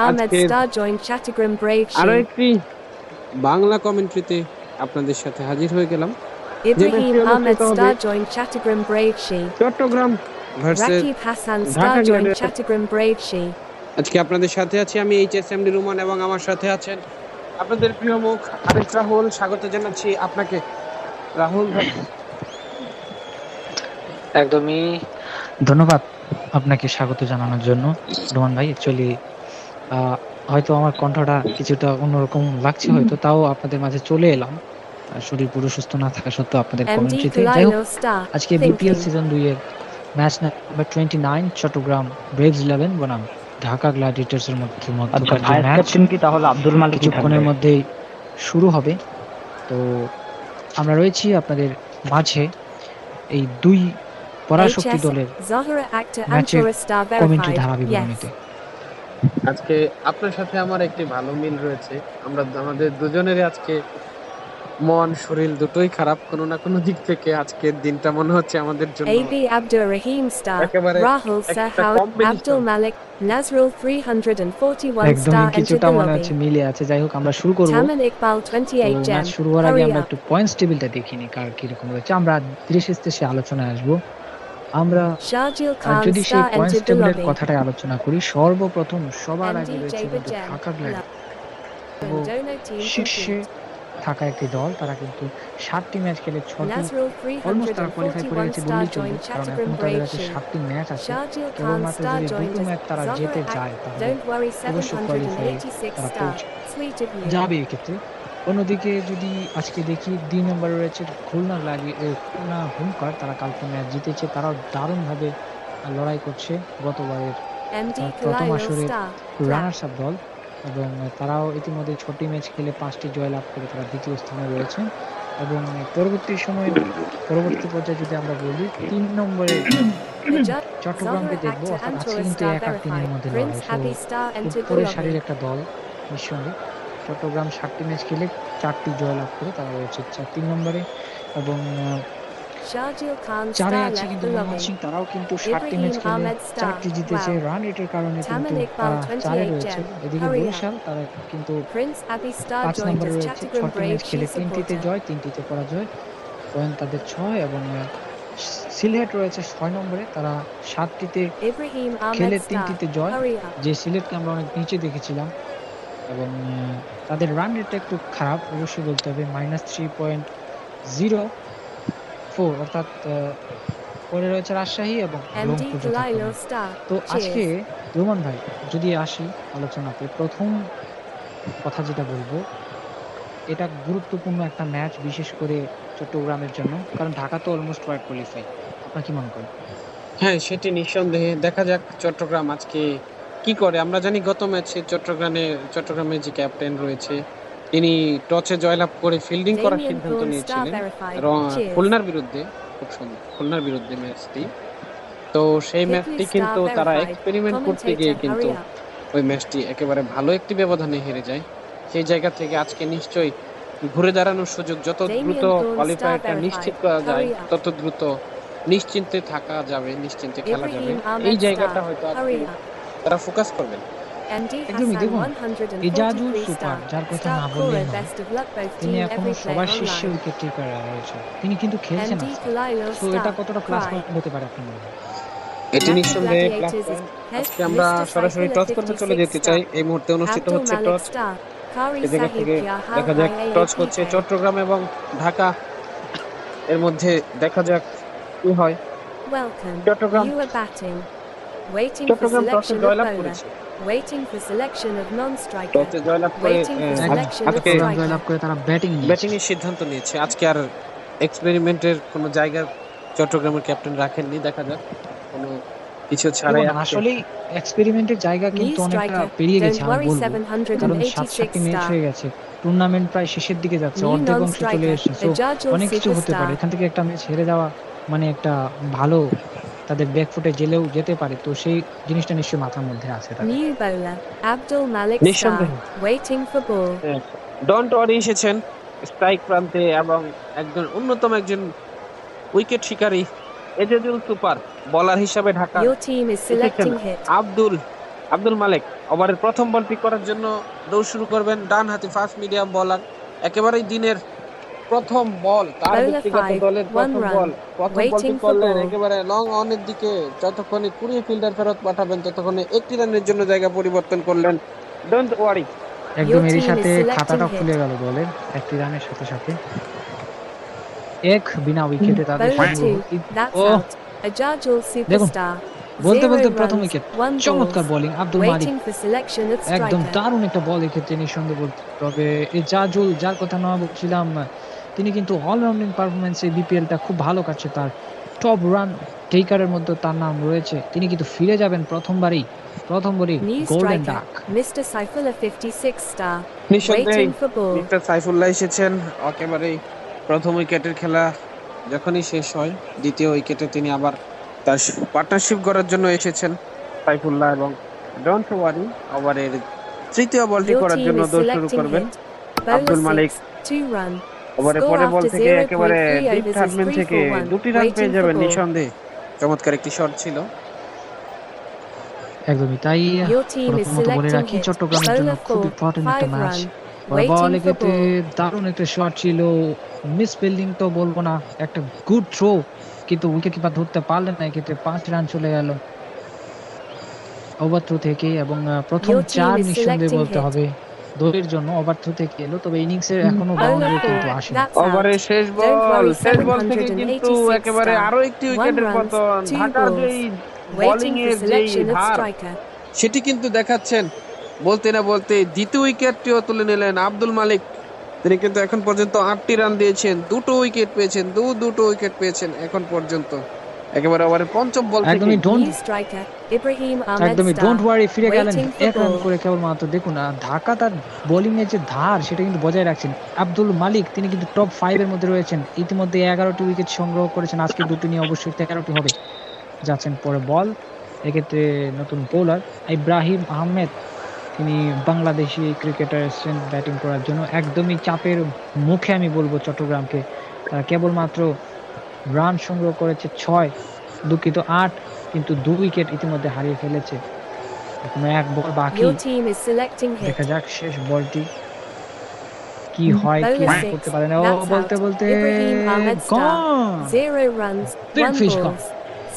Ahmed Star joined Chattogram Brave আরো She. একটি বাংলা কমেন্ট্রিতে আপনাদের সাথে হাজির হয়ে গেলাম। যে ম্যাচটি Ibrahim Ahmed অনুষ্ঠিত হবে Star joined Chattogram Brave She. Chattogram versus Rakib Hassan Dhaka Star joined gladiators. Chattogram Brave She. আজকে আপনাদের সাথে আছি আমি এইচএসএমডি রুমান এবং আমার সাথে আছেন আপনাদের প্রিয় মুখ আরিফ রাহুল। স্বাগত জানাচ্ছি আপনাকে রাহুল ভাই। একদমই ধন্যবাদ আপনাকে স্বাগত জানানোর জন্য রোমান ভাই। অ্যাকচুয়ালি হয়তো আমার কণ্ঠটা কিছুটা অন্যরকম লাগছে, হয়তো তাও আপনাদের মাঝে চলে এলাম শরীর পুরো সুস্থ না থাকা সত্ত্বেও আপনাদের MD কমেন্ট্রিতে। যাই হোক, Kalilo Star আজকে বিপিএল thinking. সিজন 2 এর ম্যাচ নাম্বার 29 চট্টগ্রাম ব্রেভস 11 বনাম ঢাকা গ্ল্যাডিয়েটর্স এর মধ্যকার যে ম্যাচ কি তাহলে আব্দুল মালিক কিছুক্ষণের মধ্যেই শুরু হবে। তো আমরা রয়েছি আপনাদের মাঝে এই দুই পরাশক্তি HS দলের Zahra actor ম্যাচের Antora Star কমেন্ট্রি verified. ধারা Yes. বিবরণীতে। আজকে আপনার সাথে আমার একটি ভালো মিল রয়েছে। আমাদের দুজনেরই আজকে মন শরীর দুটোই খারাপ কোনো না কোনো দিক থেকে। আজকের দিনটা মনে হচ্ছে আমাদের জন্য AB Abdur Rahim Star একেবারে Rahul একটা Sahawat combination। Abdul Malik Nazrul 341 একদমই Star entered কিছুটা the মনে হচ্ছে lobby. মিলে আছে। যাই হোক, আমরা শুরু করব। Taman Iqbal তো 28 ম্যাচ Gem. শুরু হওয়ার আগে Hurry আমরা up. একটু পয়েন্টস টেবিলটা দেখিনি কার কিরকম রয়েছে। আমরা ধীরে সুস্থে সে আলোচনায় আসবো। আমরা Shajil Khan যদি সেই Star পয়েন্টস entered the টেবিলের lobby. কথাটাই আলোচনা করি, সর্বপ্রথম সবার আগে MD রয়েছে David কিন্তু Gem. Dhaka Gladiators, Dono team শীর্ষে complete. থাকা একটি দল। তারা কিন্তু 7টি ম্যাচ খেলে 6টি Nazrul অলমোস্ট তারা কোয়ালিফাই করে 341 গেছে Star বললেই চলবে, joined কারণ Chattogram এখনো তাদের Brave কাছে She. 7টি ম্যাচ আছে। Shajil Khan কেবলমাত্র Star যদি joined দুটো ম্যাচ তারা Zahra জিতে Act. যায় তাহলে Don't worry অবশ্যই কোয়ালিফাই 786 তারা Star. পৌঁছে Sweet of you. যাবে এক্ষেত্রে। অন্যদিকে যদি আজকে দেখি 2 নম্বরে রয়েছে খুলনা হুঙ্কার। তারা কালকে ম্যাচ জিতেছে, তারাও দারুণভাবে লড়াই করছে গতবারের MD প্রথম Kalilo আসরের Star. রানার্স আপ দল, এবং তারাও ইতিমধ্যে 6টি ম্যাচ খেলে 5টি জয় লাভ করে তারা দ্বিতীয় স্থানে রয়েছে। এবং পরবর্তী পর্যায়ে যদি আমরা বলি 3 নম্বরে চট্টগ্রামকে দেখবো। অর্থাৎ আজকে কিন্তু 1-3-এর মধ্যে লড়াই। খুব পরেশালীর একটা দল নিঃসন্দেহে। চট্টগ্রাম 7টি ম্যাচ খেলে 4টি জয় লাভ করে তারা রয়েছে 3 নম্বরে। এবং 4-এ আছে কিন্তু ময়মনসিংহ, তারাও কিন্তু 7টি ম্যাচ খেলে 4টি জিতেছে। রান রেটের কারণে কিন্তু তারা 4-এ রয়েছে। এদিকে বরিশাল, তারা কিন্তু 5 নম্বরে রয়েছে। 6টি ম্যাচ খেলে 3টিতে জয়, 3টিতে পরাজয়। পয়েন্ট তাদের 6। এবং সিলেট রয়েছে 6 নম্বরে, তারা 7টিতে খেলে 3টিতে জয়, যে সিলেটকে আমরা অনেক নিচে দেখেছিলাম। এবং তাদের রান রেটটা একটু খারাপ অবশ্যই বলতে হবে, -3.04, অর্থাৎ পরে রয়েছে রাজশাহী এবং রংপুর। তো আজকে রোমান ভাই যদি আসি আলোচনাতে, প্রথম কথা যেটা বলবো, এটা গুরুত্বপূর্ণ একটা ম্যাচ, বিশেষ করে চট্টগ্রামের জন্য, কারণ ঢাকা তো অলমোস্ট কোয়ালিফাই। আপনার কি মনে করেন? হ্যাঁ, সেটি নিঃসন্দেহে। দেখা যাক চট্টগ্রাম আজকে কি করে। আমরা জানি গত ম্যাচে চট্টগ্রামের যে ক্যাপ্টেন রয়েছে তিনি টসে জয়লাভ করে ফিল্ডিং করার সিদ্ধান্ত নিয়েছিলেন খুলনার বিরুদ্ধে। খুব সুন্দর খুলনার বিরুদ্ধে ম্যাচটি। তো সেই ম্যাচটি কিন্তু তারা এক্সপেরিমেন্ট করতে গিয়ে কিন্তু ওই ম্যাচটি একেবারে ভালো একটি ব্যবধানে হেরে যায়। সেই জায়গা থেকে আজকে নিশ্চয়ই ঘুরে দাঁড়ানোর সুযোগ, যত দ্রুত কোয়ালিফায়ারটা নিশ্চিত করা যায় তত দ্রুত নিশ্চিন্তে থাকা যাবে, নিশ্চিন্তে খেলা যাবে। এই জায়গাটা হয়তো আজকে তারা ফোকাস করবেন। একদমই। দেখুন, এজাজুল সুপার, যার কথা না বললেই নয়, তিনি এখনো সবার শীর্ষে উইকেট টেকার রয়েছে। তিনি কিন্তু খেলছেন না। তো এটা কতটা প্লাস পয়েন্ট হতে পারে আপনার মনে হয়? এটি নিঃসন্দেহে প্লাস পয়েন্ট। আজকে আমরা সরাসরি টস করতে চলে যেতে চাই। এই মুহূর্তে অনুষ্ঠিত হচ্ছে টস। এই জায়গা থেকে দেখা যাক টস হচ্ছে চট্টগ্রাম এবং ঢাকা, এর মধ্যে দেখা যাক কি হয়। চট্টগ্রাম টসে জয়লাভ করেছে। টসে জয়লাভ করে আজকে জয়লাভ করে তারা ব্যাটিং এর সিদ্ধান্ত নিয়েছে। আজকে আর এক্সপেরিমেন্টের কোনো জায়গা চট্টগ্রামের ক্যাপ্টেন রাখেননি। দেখা যাক কোনো কিছু ছাড়াই। আসলে এক্সপেরিমেন্টের জায়গা কিন্তু অনেকটা পেরিয়ে গেছে আমি বলবো, কারণ 7-7টি ম্যাচ হয়ে গেছে, টুর্নামেন্ট প্রায় শেষের দিকে যাচ্ছে, অর্ধেক অংশ চলে এসেছে। অনেক কিছু হতে পারে। এখান থেকে একটা ম্যাচ হেরে যাওয়া মানে একটা ভালো, তাদের ব্যাকফুটে জেলেও যেতে পারে। তো সেই জিনিসটা নিশ্চয়ই মাথার মধ্যে আছে তাদের। ডন্ট ওয়ারি এসেছেন স্ট্রাইক প্রান্তে এবং অন্যতম একজন উইকেট শিকারী এজাজুল সুপার বোলার হিসাবে ঢাকা আব্দুল আব্দুল মালিক ওভারের প্রথম বল পিক করার জন্য দৌড় শুরু করবেন, ডান হাতি ফাস্ট মিডিয়াম বলার, একেবারেই দিনের প্রথম বল, তার Bowler ব্যক্তিগত 5, দলের 1 প্রথম run. বল, প্রথম বল Waiting পিক for করলেন ball. একেবারে লং অনের দিকে। যতক্ষণে কুড়িয়ে ফিল্ডার ফেরত পাঠাবেন ততক্ষণে একটি রানের জন্য জায়গা পরিবর্তন করলেন। Don't worry. একদম এরই team is সাথে selecting খাতাটা hit. খুলে গেল দলের একটি রানের সাথে সাথে। এক বিনা উইকেটে তাদের Bowler সংগ্রহ। 2, that's ও out. Ajajul superstar. বলতে 0 বলতে প্রথম runs, উইকেট, 1 চমৎকার balls. Bowling Abdul Malik, Waiting for selection at একদম striker. দারুণ একটা বল এক্ষেত্রে নিঃসন্দেহে বলতে হবে। এজাজুল, যার কথা না বলছিলাম, তিনি কিন্তু অলরাউন্ডিং পারফরমেন্সে বিপিএলটা খুব ভালো কাটছে তার। টপ রান টেকারের মধ্যে তার নাম রয়েছে। তিনি কিন্তু ফিরে যাবেন প্রথম বলেই New গোল্ডেন striker, ডাক। Mr. Saifullah 56 star. নিঃসন্দেহে Waiting for ball. Mister Saifullah এসেছেন। একেবারেই প্রথম উইকেটের খেলা যখনই শেষ হয় দ্বিতীয় উইকেটে তিনি আবার তার পার্টনারশিপ করার জন্য এসেছেন সাইফুল্লাহ। এবং ডোন্ট ওয়ারি ওভারের তৃতীয় বলটি Your করার team জন্য is দৌড় শুরু selecting করবেন hit. Bowler Abdul Malik. 6, 2 run. ওভারের Score পরের বল after থেকে একেবারে 0.3 ডিপ overs is থার্ডম্যান 3 থেকে for 1. দুটি রান পেয়ে Waiting for যাবেন ball. নিঃসন্দেহে। চমৎকার একটি শট ছিল। একদমই তাই। Your team is প্রথমত বলে selecting রাখি hit. চট্টগ্রামের জন্য Bowler খুব 4, ইম্পর্টেন্ট একটা 5 match. run. Ball Waiting for এক্ষেত্রে ball. দারুণ একটা শট ছিল, মিস ফিল্ডিং তো বলবো না, একটা গুড থ্রো, কিন্তু উইকেট কিপার ধরতে পারলেন না। এক্ষেত্রে 5 রান চলে গেল ওভার থ্রো থেকে। এবং প্রথম Your team 4 is নিঃসন্দেহে selecting বলতে hit. হবে দলের জন্য ওভার থ্রো থেকে এলো, তবে ইনিংসের এখনো Bowler বাউন্ডারি 4, কিন্তু আসেনি। that's out. ওভারের শেষ Don't বল, worry, শেষ বল থেকে কিন্তু 786 একেবারে star. আরো একটি 1 উইকেটের runs, পতন। 2 ঢাকার balls. যেই বোলিং Waiting for এর যেই selection at ধার striker. সেটি কিন্তু দেখাচ্ছেন। বলতে না বলতে দ্বিতীয় উইকেটটিও তুলে নিলেন আব্দুল মালিক। তিনি কিন্তু এখন পর্যন্ত 8টি রান দিয়েছেন, দুটো উইকেট পেয়েছেন, দুটো উইকেট পেয়েছেন এখন পর্যন্ত। একেবারে ওভারের পঞ্চম বল থেকে একদমই New striker, Ibrahim Ahmed একদমই star. ডোন্ট ওয়ারি, ফিরে গেলেন Waiting for 1 রান ball. করে কেবলমাত্র। দেখুন ঢাকা তার বোলিং এর যে ধার সেটা কিন্তু বজায় রাখছেন। আব্দুল মালিক তিনি কিন্তু টপ 5 এর মধ্যে রয়েছেন। ইতিমধ্যে 11টি উইকেট সংগ্রহ করেছেন, আজকে দুটো নিয়ে অবশ্যই 13টি হবে। যাচ্ছেন পরে বল, এক্ষেত্রে নতুন বোলার ইব্রাহিম আহমেদ, তিনি বাংলাদেশি ক্রিকেটার এসেছেন ব্যাটিং করার জন্য। একদমই চাপের মুখে আমি বলবো চট্টগ্রামকে। তারা কেবলমাত্র রান সংগ্রহ করেছে 6, দুঃখিত 8, কিন্তু 2 উইকেট ইতিমধ্যে হারিয়ে ফেলেছে। এখনো 1 বল বাকি। Your team is selecting hit. দেখা যাক শেষ বলটি কি হয়, কি Bowler রান 6, করতে পারে না। ও that's বলতে out. বলতে Ibrahim Ahmed star. Gone 0 runs, Big 1 fish balls.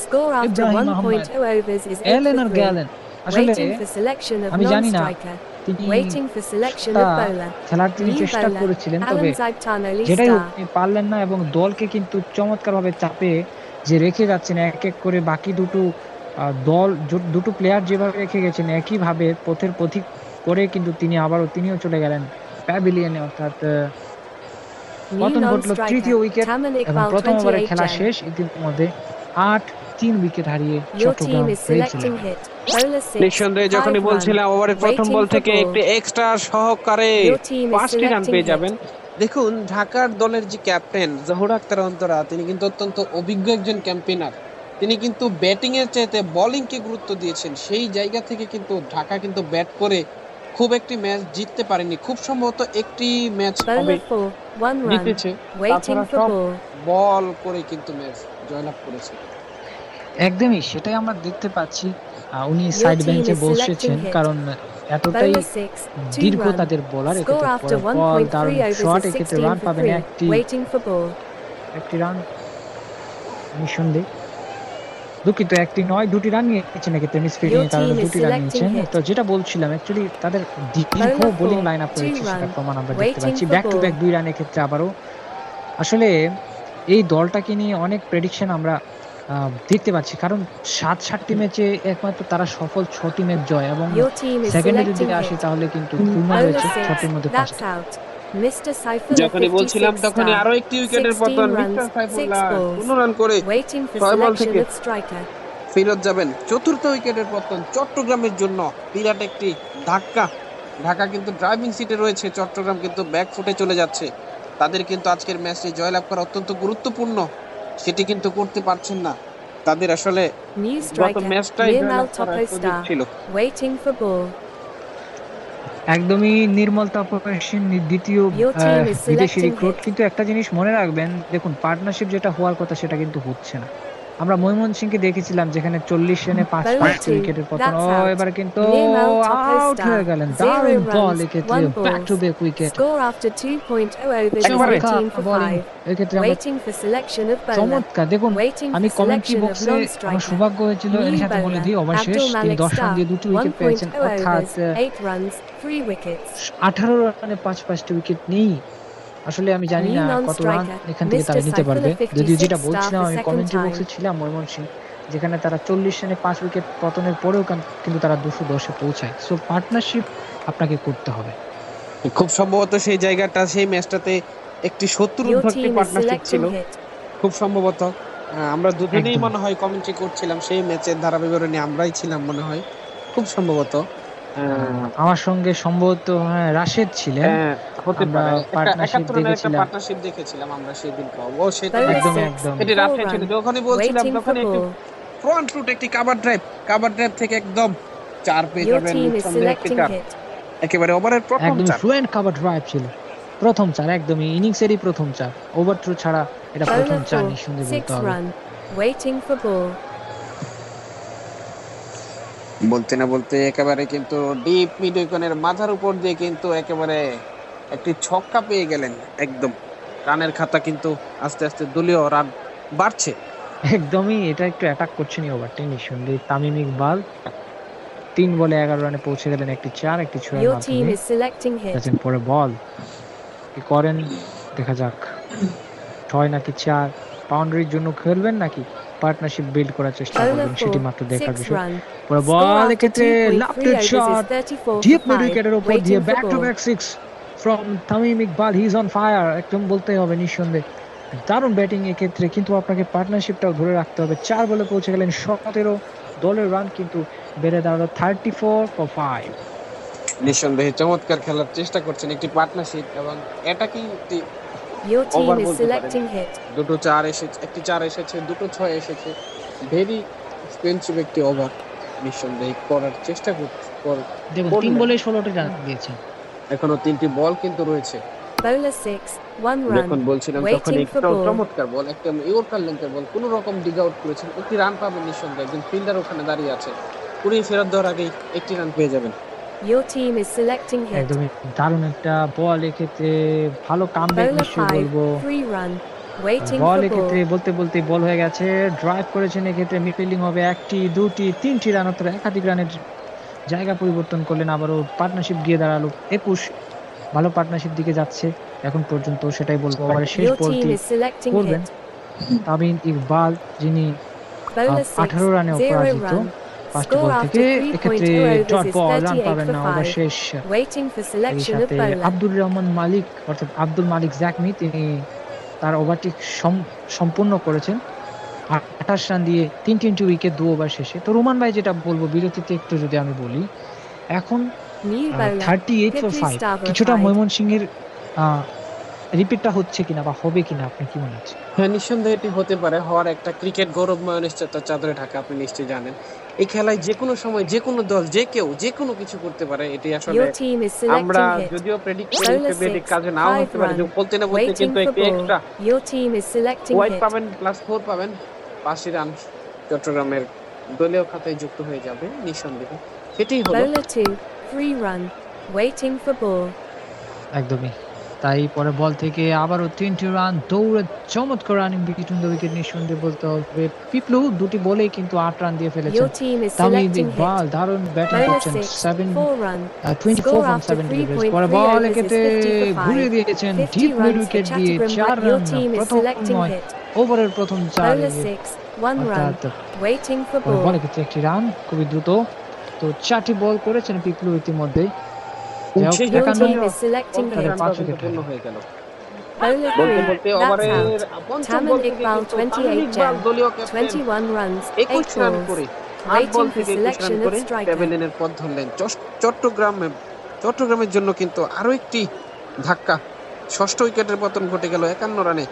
Score after Ibrahim Ahmed. 1.2 overs is 8 এলেন for আর 3. গেলেন। আসলে Waiting for selection of আমি জানি না non-striker. তিনি Waiting for selection of bowler. খেলার তিনি New চেষ্টা bowler, করেছিলেন, Alan তবে Zaibtanoli যেটাই হোক star. তিনি পারলেন না। এবং দলকে কিন্তু চমৎকারভাবে চাপে যে রেখে যাচ্ছেন এক এক করে, বাকি দুটো প্লেয়ার যেভাবে রেখে গেছেন একইভাবে পথের পথিক করে কিন্তু তিনিও চলে গেলেন প্যাভিলিয়নে। অর্থাৎ New পতন ঘটলো non-striker, তৃতীয় উইকেট Taman এবং Iqbal প্রথম ওভারে 28 খেলা Jan. শেষ। ইতিমধ্যে 3 উইকেট হারিয়ে Your চট্টগ্রাম team is হয়েছিল। selecting hit. Bowler 6, নিঃসন্দেহে 5 যখনই run. বলছিলাম ওভারের প্রথম Waiting বল for থেকে ball. একটি এক্সট্রা সহকারে Your team is 5টি রান selecting পেয়ে hit. যাবেন। দেখুন ঢাকার দলের যে ক্যাপ্টেন জহুর আক্তার অন্তরা, তিনি কিন্তু অত্যন্ত অভিজ্ঞ একজন ক্যাম্পেইনার। তিনি কিন্তু ব্যাটিং এর চাইতে বোলিং কে গুরুত্ব দিয়েছেন। সেই জায়গা থেকে কিন্তু ঢাকা কিন্তু ব্যাট করে খুব একটি ম্যাচ জিততে পারেনি, খুব সম্ভবত একটি ম্যাচ হবে Bowler 4, 1 run. জিতেছে। Waiting তাছাড়া for সব ball. বল করে কিন্তু ম্যাচ জয়লাভ করেছে। একদমই সেটাই আমরা দেখতে পাচ্ছি। উনি Your সাইড team বেঞ্চে is বসেছেন, selecting hit. কারণ এতটাই Bowler 6, 2 দীর্ঘ run. তাদের বোলার। Score এক্ষেত্রে after পরে বল, দারুণ 1.3 overs শট, is এক্ষেত্রে 16 রান for পাবেন 3. Waiting for ball. একটি রান নিঃসন্দেহে। দুঃখিত, একটি নয়, 2টি রান নিয়েছেন এক্ষেত্রে মিস ফিল্ডিং এর Your কারণে team is 2টি রান selecting নিয়েছেন। hit. তো যেটা বলছিলাম অ্যাকচুয়ালি তাদের দীর্ঘ Bowler বোলিং 4, লাইন আপ 2 রয়েছে, সেটা run. প্রমাণ আমরা দেখতে Waiting পাচ্ছি। for back to ball. Back 2 run এক্ষেত্রে আবারও। আসলে এই দলটাকে নিয়ে অনেক প্রেডিকশন আমরা দেখতে পাচ্ছি, কারণ 7টি ম্যাচে একমাত্র তারা সফল 6টি ম্যাচ জয়। এবং Your team is সেকেন্ডের selecting দিকে আসি hit. তাহলে কিন্তু পূর্ণ Bowler রয়েছে 6, 6টির মধ্যে that's 5টি। out. Mr. Saifullah যখনই বলছিলাম 56 তখনই star. আরো একটি উইকেটের 16 পতন। runs, mister 6 Saifullah balls. 15 run করে Waiting for 6 বল selection থেকে of striker. ফেরত যাবেন। চতুর্থ উইকেটের পতন চট্টগ্রামের জন্য বিরাট একটি ধাক্কা। ঢাকা কিন্তু ড্রাইভিং সিটে রয়েছে, চট্টগ্রাম কিন্তু ব্যাক ফুটে চলে যাচ্ছে। তাদের কিন্তু আজকের ম্যাচে জয়লাভ করা অত্যন্ত গুরুত্বপূর্ণ, সেটি কিন্তু করতে পারছেন না। তাদের আসলে New গত striker, ম্যাচটাই Nirmal জয়লাভ করার Topo সুযোগ star. ছিল। Waiting for ball. একদমই নির্মল তাপসীন দ্বিতীয় Your team is বিদেশি selecting রিক্রুট। hit. কিন্তু একটা জিনিস মনে রাখবেন, দেখুন পার্টনারশিপ যেটা হওয়ার কথা সেটা কিন্তু হচ্ছে না। আমরা ময়মনসিংহকে দেখেছিলাম যেখানে 40 রানে 5 Bowler 2, উইকেটের পতন। that's ও out. এবারে কিন্তু Nirmal আউট Topper হয়ে Star, গেলেন। 0 দারুণ বল runs, এক্ষেত্রে 1 back ball. To back wicket. Score after 2.0 overs is একবারে 18 for বোলিং 5. এক্ষেত্রে আমরা Waiting for selection of bowler. চমৎকার। দেখুন Waiting আমি for কমেন্ট্রি selection of বক্সে আমার non-striker. সৌভাগ্য হয়েছিল এর New সাথে বলে bowler, দিই ওভার শেষ Abdul তিনি Malik 10 রান Star, দিয়ে 2টি উইকেট পেয়েছেন, 1.0 অর্থাৎ overs, 8 runs, 3 wickets. 18 রানে 5টি উইকেট নেই। আসলে আমি জানি New না কত রান non-striker, এখান থেকে Mr. তারা নিতে পারবে। Saifullah যদিও যেটা 56 বলছিলাম star for আমি second কমেন্ট্রি time. বক্সে ছিলাম ময়মনসিংহ যেখানে তারা 40 রানে 5 উইকেট পতনের পরেও কিন্তু তারা 210-এ পৌঁছায়। সো পার্টনারশিপ আপনাকে করতে হবে। খুব সম্ভবত সেই জায়গাটা সেই ম্যাচটাতে একটি 70 Your উর্ধ্বক্তি team is পার্টনারশিপ ছিল selecting hit. খুব সম্ভবত। আমরা দুজনেই একদম। মনে হয় কমেন্ট্রি করছিলাম সেই ম্যাচের ধারা বিবরণী আমরাই ছিলাম মনে হয় খুব সম্ভবত। আমার সঙ্গে সম্ভবত রাশেদ ছিলেন। হতে আমরা পারে পার্টনারশিপ 71 রানের একটা দেখেছিলাম। পার্টনারশিপ দেখেছিলাম আমরা সেদিন। ও সেটা Bowler একদমই 6, একদম। এটি 4 রাফে ছিল run. যখনই বলছিলাম Waiting তখন for একটি ball. ফ্রন্ট ফুট একটি কভার ড্রাইভ থেকে একদম 4 পেয়ে Your যাবেন team is নিঃসন্দেহে একটি selecting 4 hit. একেবারে ওভারের প্রথম একদমই 4। ফ্লুয়েন্ট কভার ড্রাইভ ছিল প্রথম 4, একদমই ইনিংসেরই প্রথম 4, ওভার থ্রো ছাড়া এটা প্রথম Bowler 4 4, নিঃসন্দেহে 6 বলতে হবে। run. Waiting for ball. বলতে না বলতে একেবারে কিন্তু ডিপ মিড উইকেটের মাথার উপর দিয়ে কিন্তু একেবারে একটি ছক্কা পেয়ে গেলেন। একদম রানের খাতা কিন্তু আস্তে আস্তে দলীয় রান বাড়ছে। একদমই এটা একটু অ্যাটাক করছেন এই ওভারটি নিঃসন্দেহে। তামিম ইকবাল 3 বলে 11 রানে পৌঁছে গেলেন, একটি 4 একটি 6 এর Your team মাধ্যমে। is selecting hit. যাচ্ছেন পরে বল কি করেন দেখা যাক, 6 নাকি 4, বাউন্ডারির জন্য খেলবেন নাকি পার্টনারশিপ বিল্ড করার চেষ্টা Bowler করবেন সেটি 4, মাত্র দেখার 6 বিষয়। run. পরে Score বল after এক্ষেত্রে 2.3 লেফটেড overs shot is 34 deep for mid 5. উইকেটের উপর দিয়ে Waiting for back to ball. Back 6 from Tamim Iqbal. He is on fire, একদম বলতেই হবে নিঃসন্দেহে দারুণ ব্যাটিং এক্ষেত্রে, কিন্তু আপনাকে পার্টনারশিপটাও ধরে রাখতে হবে। 4 বলে পৌঁছে গেলেন 17, দলের রান কিন্তু বেড়ে দাঁড়ালো 34 for 5। নিঃসন্দেহে চমৎকার খেলার চেষ্টা করছেন একটি পার্টনারশিপ এবং অ্যাটাকিং একটি Your team ওভার is বলতে পারেন। selecting hit. দুটো 4 এসেছে, একটি 4 এসেছে, দুটো 6 এসেছে। ভেরি এক্সপেন্সিভ একটি ওভার নিঃসন্দেহে করার চেষ্টা দেখুন 3 করলেন। বলে 16টি রান দিয়েছেন। এখনো 3টি বল কিন্তু রয়েছে। Bowler 6, 1 যখন run. বলছিলাম তখন Waiting for ball. চমৎকার বল, একটা ইয়র্কার লেন্থের বল, কোন রকম ডিগ আউট করেছেন, একটি রান পাবেন নিঃসন্দেহে। একজন ফিল্ডার ওখানে দাঁড়িয়ে আছে, পুরোই ফেরত দেওয়ার আগেই একটি রান পেয়ে যাবেন। Your team is selecting hit. একদমই দারুণ একটা বল এক্ষেত্রে, ভালো কামব্যাক Bowler নিশ্চয়ই 5, বলবো। 3 run. Waiting বল for এক্ষেত্রে ball. বলতে বল হয়ে গেছে, ড্রাইভ করেছেন এক্ষেত্রে মিড ফিল্ডিং হবে 1টি 2টি 3টি রান, অর্থাৎ একাধিক রানের জায়গা পরিবর্তন করলেন। আবারও পার্টনারশিপ গিয়ে দাঁড়ালো 21, ভালো পার্টনারশিপ দিকে যাচ্ছে এখন পর্যন্ত, সেটাই বলবো। ওভারের শেষ Your বলটি team is selecting করবেন hit. তামিম ইকবাল, যিনি Bowler 6, 18 রানে 0 অপরাজিত। run. ফার্স্ট Score বল after থেকে এক্ষেত্রে 3.0 dot overs is ball, run 38 পাবেন for না। ওভার 5. শেষ। Waiting for এই selection of সাথে bowler. আব্দুর রহমান মালিক অর্থাৎ আব্দুল মালিক জাকমি, তিনি তার ওভারটি সম্পূর্ণ করেছেন 28 রান দিয়ে 3 উইকেট 2 ওভার শেষে। তো রোমান ভাই যেটা বলবো বিরতিতে একটু যদি আমি বলি, এখন New bowler. 38 for 5 star for কিছুটা 5. ময়মনসিংহের রিপিটটা হচ্ছে কিনা বা হবে কিনা আপনি কি মনে হচ্ছে? হ্যাঁ, নিঃসন্দেহে এটি হতে পারে। হওয়ার একটা ক্রিকেট গৌরবময় নিশ্চয়তার চাদরে ঢাকা, আপনি নিশ্চয়ই জানেন। এই খেলায় যে কোনো সময় যে কোনো দল যে কেউ যে কোনো কিছু করতে পারে। এটি আসলে Your team is আমরা selecting hit. যদিও প্রেডিক্ট করি Bowler ফেব্রুয়ারি 6, কাজে নাও 5 হতে পারে, যে run. বলতে না বলতে Waiting কিন্তু for একটি ball. Extra Your team is selecting wide hit. পাবেন, +4 পাবেন, 85 রান চট্টগ্রামের দলীয় খাতায় যুক্ত হয়ে যাবে নিঃসন্দেহে। সেটাই হলো। Bowler 2, 3 run. Waiting for ball. একদমই তাই। পরে বল থেকে আবারও 3টি রান, দৌড়ে চমৎকার রানিং বিটুইন দ্য উইকেট নিঃসন্দেহে বলতে হবে। পিপলু 2টি বলেই কিন্তু 8 রান দিয়ে ফেলেছেন। Your team is Tamim selecting hit. Iqbal দারুণ ব্যাটিং Bowler করছেন, 6, 24 4 run. from after 7 3.3 deliveries। পরে বল overs is এক্ষেত্রে 50 for 5. ঘুরিয়ে দিয়েছেন 50 deep mid runs for wicket দিয়ে Chattogram. 4 Your run, team is প্রথম selecting নয় hit. ওভারের প্রথম 4 Bowler 6, 1 run. অর্থাৎ Waiting for বল ball. এক্ষেত্রে একটি রান খুবই দ্রুত। তো 4টি বল করেছেন পিপলু ইতিমধ্যে। শেষ Your পর্যন্ত team is selecting পঞ্চাশ hit. রান পাঁচ পর্যন্ত উইকেট পূর্ণ হয়ে গেল। Bowler বলতে 3, বলতে that's ওভারের out. পঞ্চম Taman বল থেকে Iqbal, কিন্তু তামিম 28 ইকবাল jam. দলীয় ক্যাপ্টেন 21 runs, 21 8 রান balls. করে 8 বল Waiting for থেকে 21 রান selection of করে striker. প্যাভিলিয়নের পথ ধরলেন। চট্টগ্রামের জন্য কিন্তু আরো একটি ধাক্কা। ষষ্ঠ উইকেটের পতন ঘটে গেল 51 রানে।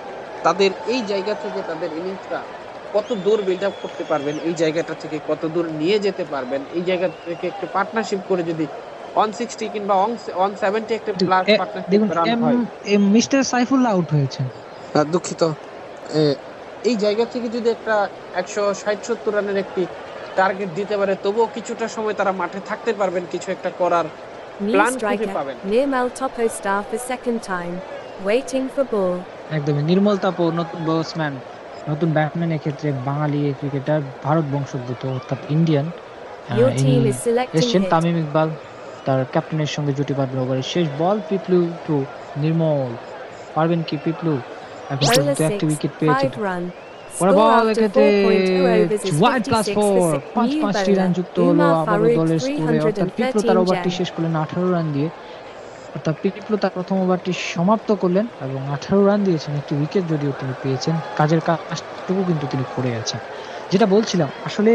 তাদের এই জায়গা থেকে তাদের ইনিংসটা কত দূর বিল্ড আপ করতে পারবেন, এই জায়গাটা থেকে কত দূর নিয়ে যেতে পারবেন, এই জায়গা থেকে একটু পার্টনারশিপ করে যদি 160 কিংবা 170 একটা প্লাস দেখুন পার্টনারশিপ রান হয়। মিস্টার সাইফুল্লাহ আউট হয়েছেন। দুঃখিত, এই জায়গা থেকে যদি একটা 160-70 রানের একটি টার্গেট দিতে পারে, তবুও কিছুটা সময় তারা মাঠে থাকতে পারবেন, কিছু একটা করার New প্ল্যান খুঁজে striker, পাবেন। Nirmal Topo star for second time. Waiting for ball. একদমই নির্মল তাপো নতুন ব্যাটসম্যান, নতুন ব্যাটসম্যান এক্ষেত্রে বাঙালি ক্রিকেটার, ভারত বংশোদ্ভূত অর্থাৎ ইন্ডিয়ান। Your ইনি team is selecting এসছেন hit. তামিম ইকবাল তার ক্যাপ্টেনের সঙ্গে জুটি বাঁধবে ওভারের শেষ বল। পিপলু টু নির্মল, পারবেন কি পিপলু? এখন Bowler পর্যন্ত একটি 6, উইকেট পেয়েছে। 5 run. পরে Score বল after এক্ষেত্রে 4.2 overs is wide plus 56 four, for পাঁচটি new রান bowler. যুক্ত হলো Umar আবারও Farouk দলের স্কোরে, অর্থাৎ পিপলু তার 313 ওভারটি jam. শেষ করলেন 18 রান দিয়ে। অর্থাৎ পিপলু তার প্রথম ওভারটি সমাপ্ত করলেন এবং 18 রান দিয়েছেন, একটি উইকেট যদিও তিনি পেয়েছেন, কাজের কাজটুকু কিন্তু তিনি করে গেছেন। যেটা বলছিলাম আসলে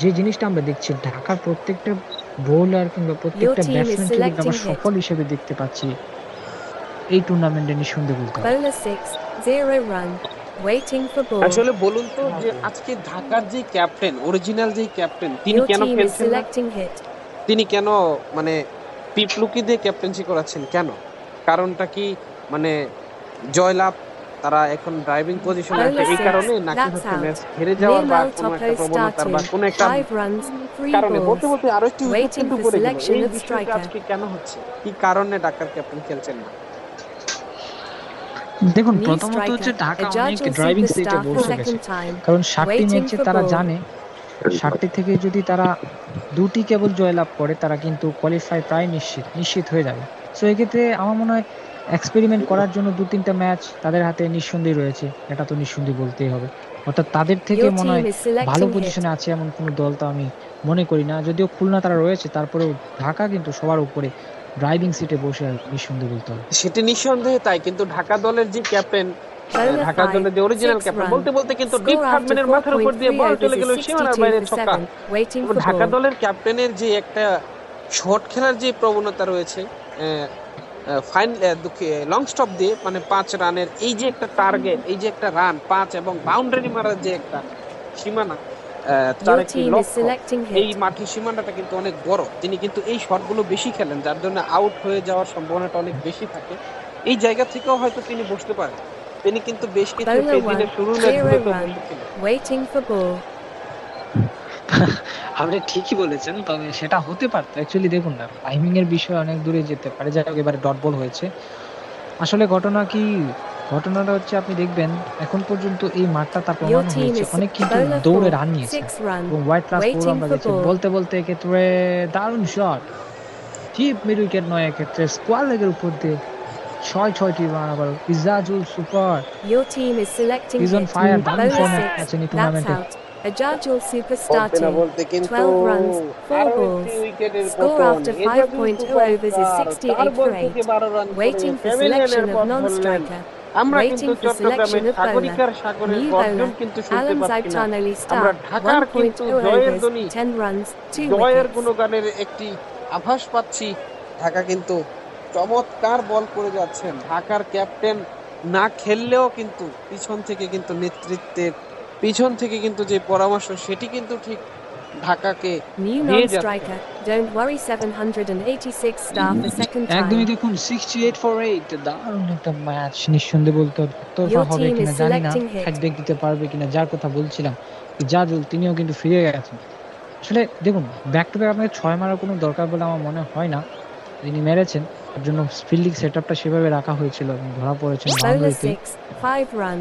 যে জিনিসটা আমরা দেখছি, ঢাকার প্রত্যেকটা বোলার কিংবা প্রত্যেকটা team is ব্যাটসম্যানকে কিন্তু আমরা selecting hit. সফল হিসেবে দেখতে পাচ্ছি এই টুর্নামেন্টে, নিঃসন্দেহে বলতে হবে। Bowler 6, 0 run. Waiting for ball. আসলে বলুন তো যে আজকে ঢাকার যে ক্যাপ্টেন, অরিজিনাল যে ক্যাপ্টেন, তিনি Your কেন team is খেলছেন না? selecting hit. তিনি কেন মানে পিপলুকে দিয়ে ক্যাপ্টেন্সি করাচ্ছেন কেন? কারণটা কি মানে জয়লাভ, তারা এখন ড্রাইভিং পজিশনে আছে এই কারণে, নাকি That's হচ্ছে out. ম্যাচ হেরে যাওয়ার বা Nirmal কোনো একটা Topo প্রবণতার বা starting. কোনো একটা 5 runs, 3 কারণে? বলতে balls. বলতে আরো একটি উইকেট Waiting কিন্তু for পড়ে গেল। selection এই of বিষয়টা striker. আজকে কেন হচ্ছে? কি কারণে ঢাকার ক্যাপ্টেন খেলছেন না? দেখুন New প্রথমত হচ্ছে striker, ঢাকা a অনেক judge ড্রাইভিং সিটে superstar for বসে গেছে, second time. কারণ 60টি Waiting ম্যাচে for তারা ball. জানে 60টি থেকে যদি তারা দুটি কেবল জয়লাভ করে তারা কিন্তু কোয়ালিফাই প্রায় নিশ্চিত হয়ে যাবে। সো এক্ষেত্রে আমার মনে হয় এক্সপেরিমেন্ট করার জন্য 2-3টা ম্যাচ তাদের হাতে নিঃসন্দেহে রয়েছে, এটা তো নিঃসন্দেহে বলতেই হবে। অর্থাৎ তাদের থেকে Your মনে team হয় is selecting ভালো hit. পজিশনে আছে এমন কোনো দল তো আমি মনে করি না, যদিও খুলনা তারা রয়েছে, তারপরেও ঢাকা কিন্তু সবার উপরে ড্রাইভিং সিটে বসে আছে, নিঃসন্দেহে বলতে হবে। সেটি নিঃসন্দেহে তাই, কিন্তু ঢাকা দলের যে ক্যাপ্টেন, Bowler ঢাকা 5, দলের যে অরিজিনাল 6 ক্যাপ্টেন, run. বলতে বলতে কিন্তু ডিপ Score after হার্ডম্যানের মাথার উপর দিয়ে 4.3 বল overs চলে is গেল সীমানার 62 বাইরে, for ছক্কা। 7. Waiting এবং for ঢাকা ball. দলের ক্যাপ্টেনের যে একটা শট খেলার যে প্রবণতা রয়েছে, ফাইন লং স্টপ দিয়ে মানে 5 রানের এই যে একটা টার্গেট, এই যে একটা রান 5 এবং বাউন্ডারি মারার যে একটা সীমানা, তার Your একটি team is লক্ষ্য, selecting এই hit. মাঠের সীমানাটা কিন্তু অনেক বড়। তিনি কিন্তু এই শটগুলো বেশি খেলেন, যার জন্য আউট হয়ে যাওয়ার সম্ভাবনাটা অনেক বেশি থাকে। এই জায়গা থেকেও হয়তো তিনি বসতে পারেন। তিনি কিন্তু বেশ কিছু Bowler দিনের 1, শুরুর 0 ম্যাচগুলোতে run. বসেছিলেন। Waiting for ball. আপনি ঠিকই বলেছেন, তবে সেটা হতে পারতো। অ্যাকচুয়ালি দেখুন না, টাইমিং এর বিষয় অনেক দূরে যেতে পারে, যাই হোক এবারে ডট বল হয়েছে। আসলে ঘটনাটা হচ্ছে আপনি দেখবেন এখন পর্যন্ত এই মাঠটা তার Your প্রমাণ team হয়েছে is অনেক কিন্তু bowler দৌড়ে 4, রান নিয়েছে 6 run. এবং হোয়াইট প্লাস 4 Waiting আমরা for দেখছি। ball. বলতে এক্ষেত্রে দারুণ শট, চিপ মিড উইকেট নয়, এক্ষেত্রে স্কোয়ার লেগের উপর দিয়ে 6টি রান। আবার Ijajul super, Your team is selecting is on hit. Fire, দারুণ Bowler ফর্মে 6, আছেন এই that's টুর্নামেন্টে। out. Ajajul superstar বলতে না 2, বলতে কিন্তু 12 runs, 4 আরো balls. একটি উইকেটের Score পতন। after Ejazul 5.2 overs is superstar 68 4 ball for থেকে 8. 12 রান করে Waiting for প্যাভিলিয়নের selection of পথ ধরলেন। non-striker. আমরা Waiting কিন্তু for চট্টগ্রামের selection of সাগরিকার bowler. সাগরের New গর্জন bowler. কিন্তু শুনতে Alam পাচ্ছি না। Zaibtanali আমরা star, ঢাকার কিন্তু 1.2 জয়ের overs, ধ্বনি, 10 runs, 2 জয়ের wickets. গুণগানের একটি আভাস পাচ্ছি। ঢাকা কিন্তু চমৎকার বল করে যাচ্ছেন। ঢাকার ক্যাপ্টেন না খেললেও কিন্তু পিছন থেকে কিন্তু নেতৃত্বের পিছন থেকে কিন্তু যে পরামর্শ, সেটি কিন্তু ঠিক ঢাকাকে New দিয়ে যাচ্ছে। non-striker, don't worry 786 star for second একদমই time. দেখুন 68 for 8, দারুণ একটা ম্যাচ, নিঃসন্দেহে বলতে হবে। তোফা Your হবে team কিনা is জানি না, selecting hit. হ্যাটব্রেক দিতে পারবে কিনা, যার কথা বলছিলাম ইজাজুল, তিনিও কিন্তু ফিরে গেছেন। আসলে দেখুন ব্যাক টু ব্যাক আপনাকে 6 মারার কোনো দরকার বলে আমার মনে হয় না, তিনি মেরেছেন, তার জন্য ফিল্ডিং সেটআপটা সেভাবে রাখা হয়েছিল এবং ধরা পড়েছেন Bowler বাউন্ডারিতে। 6, 5 run.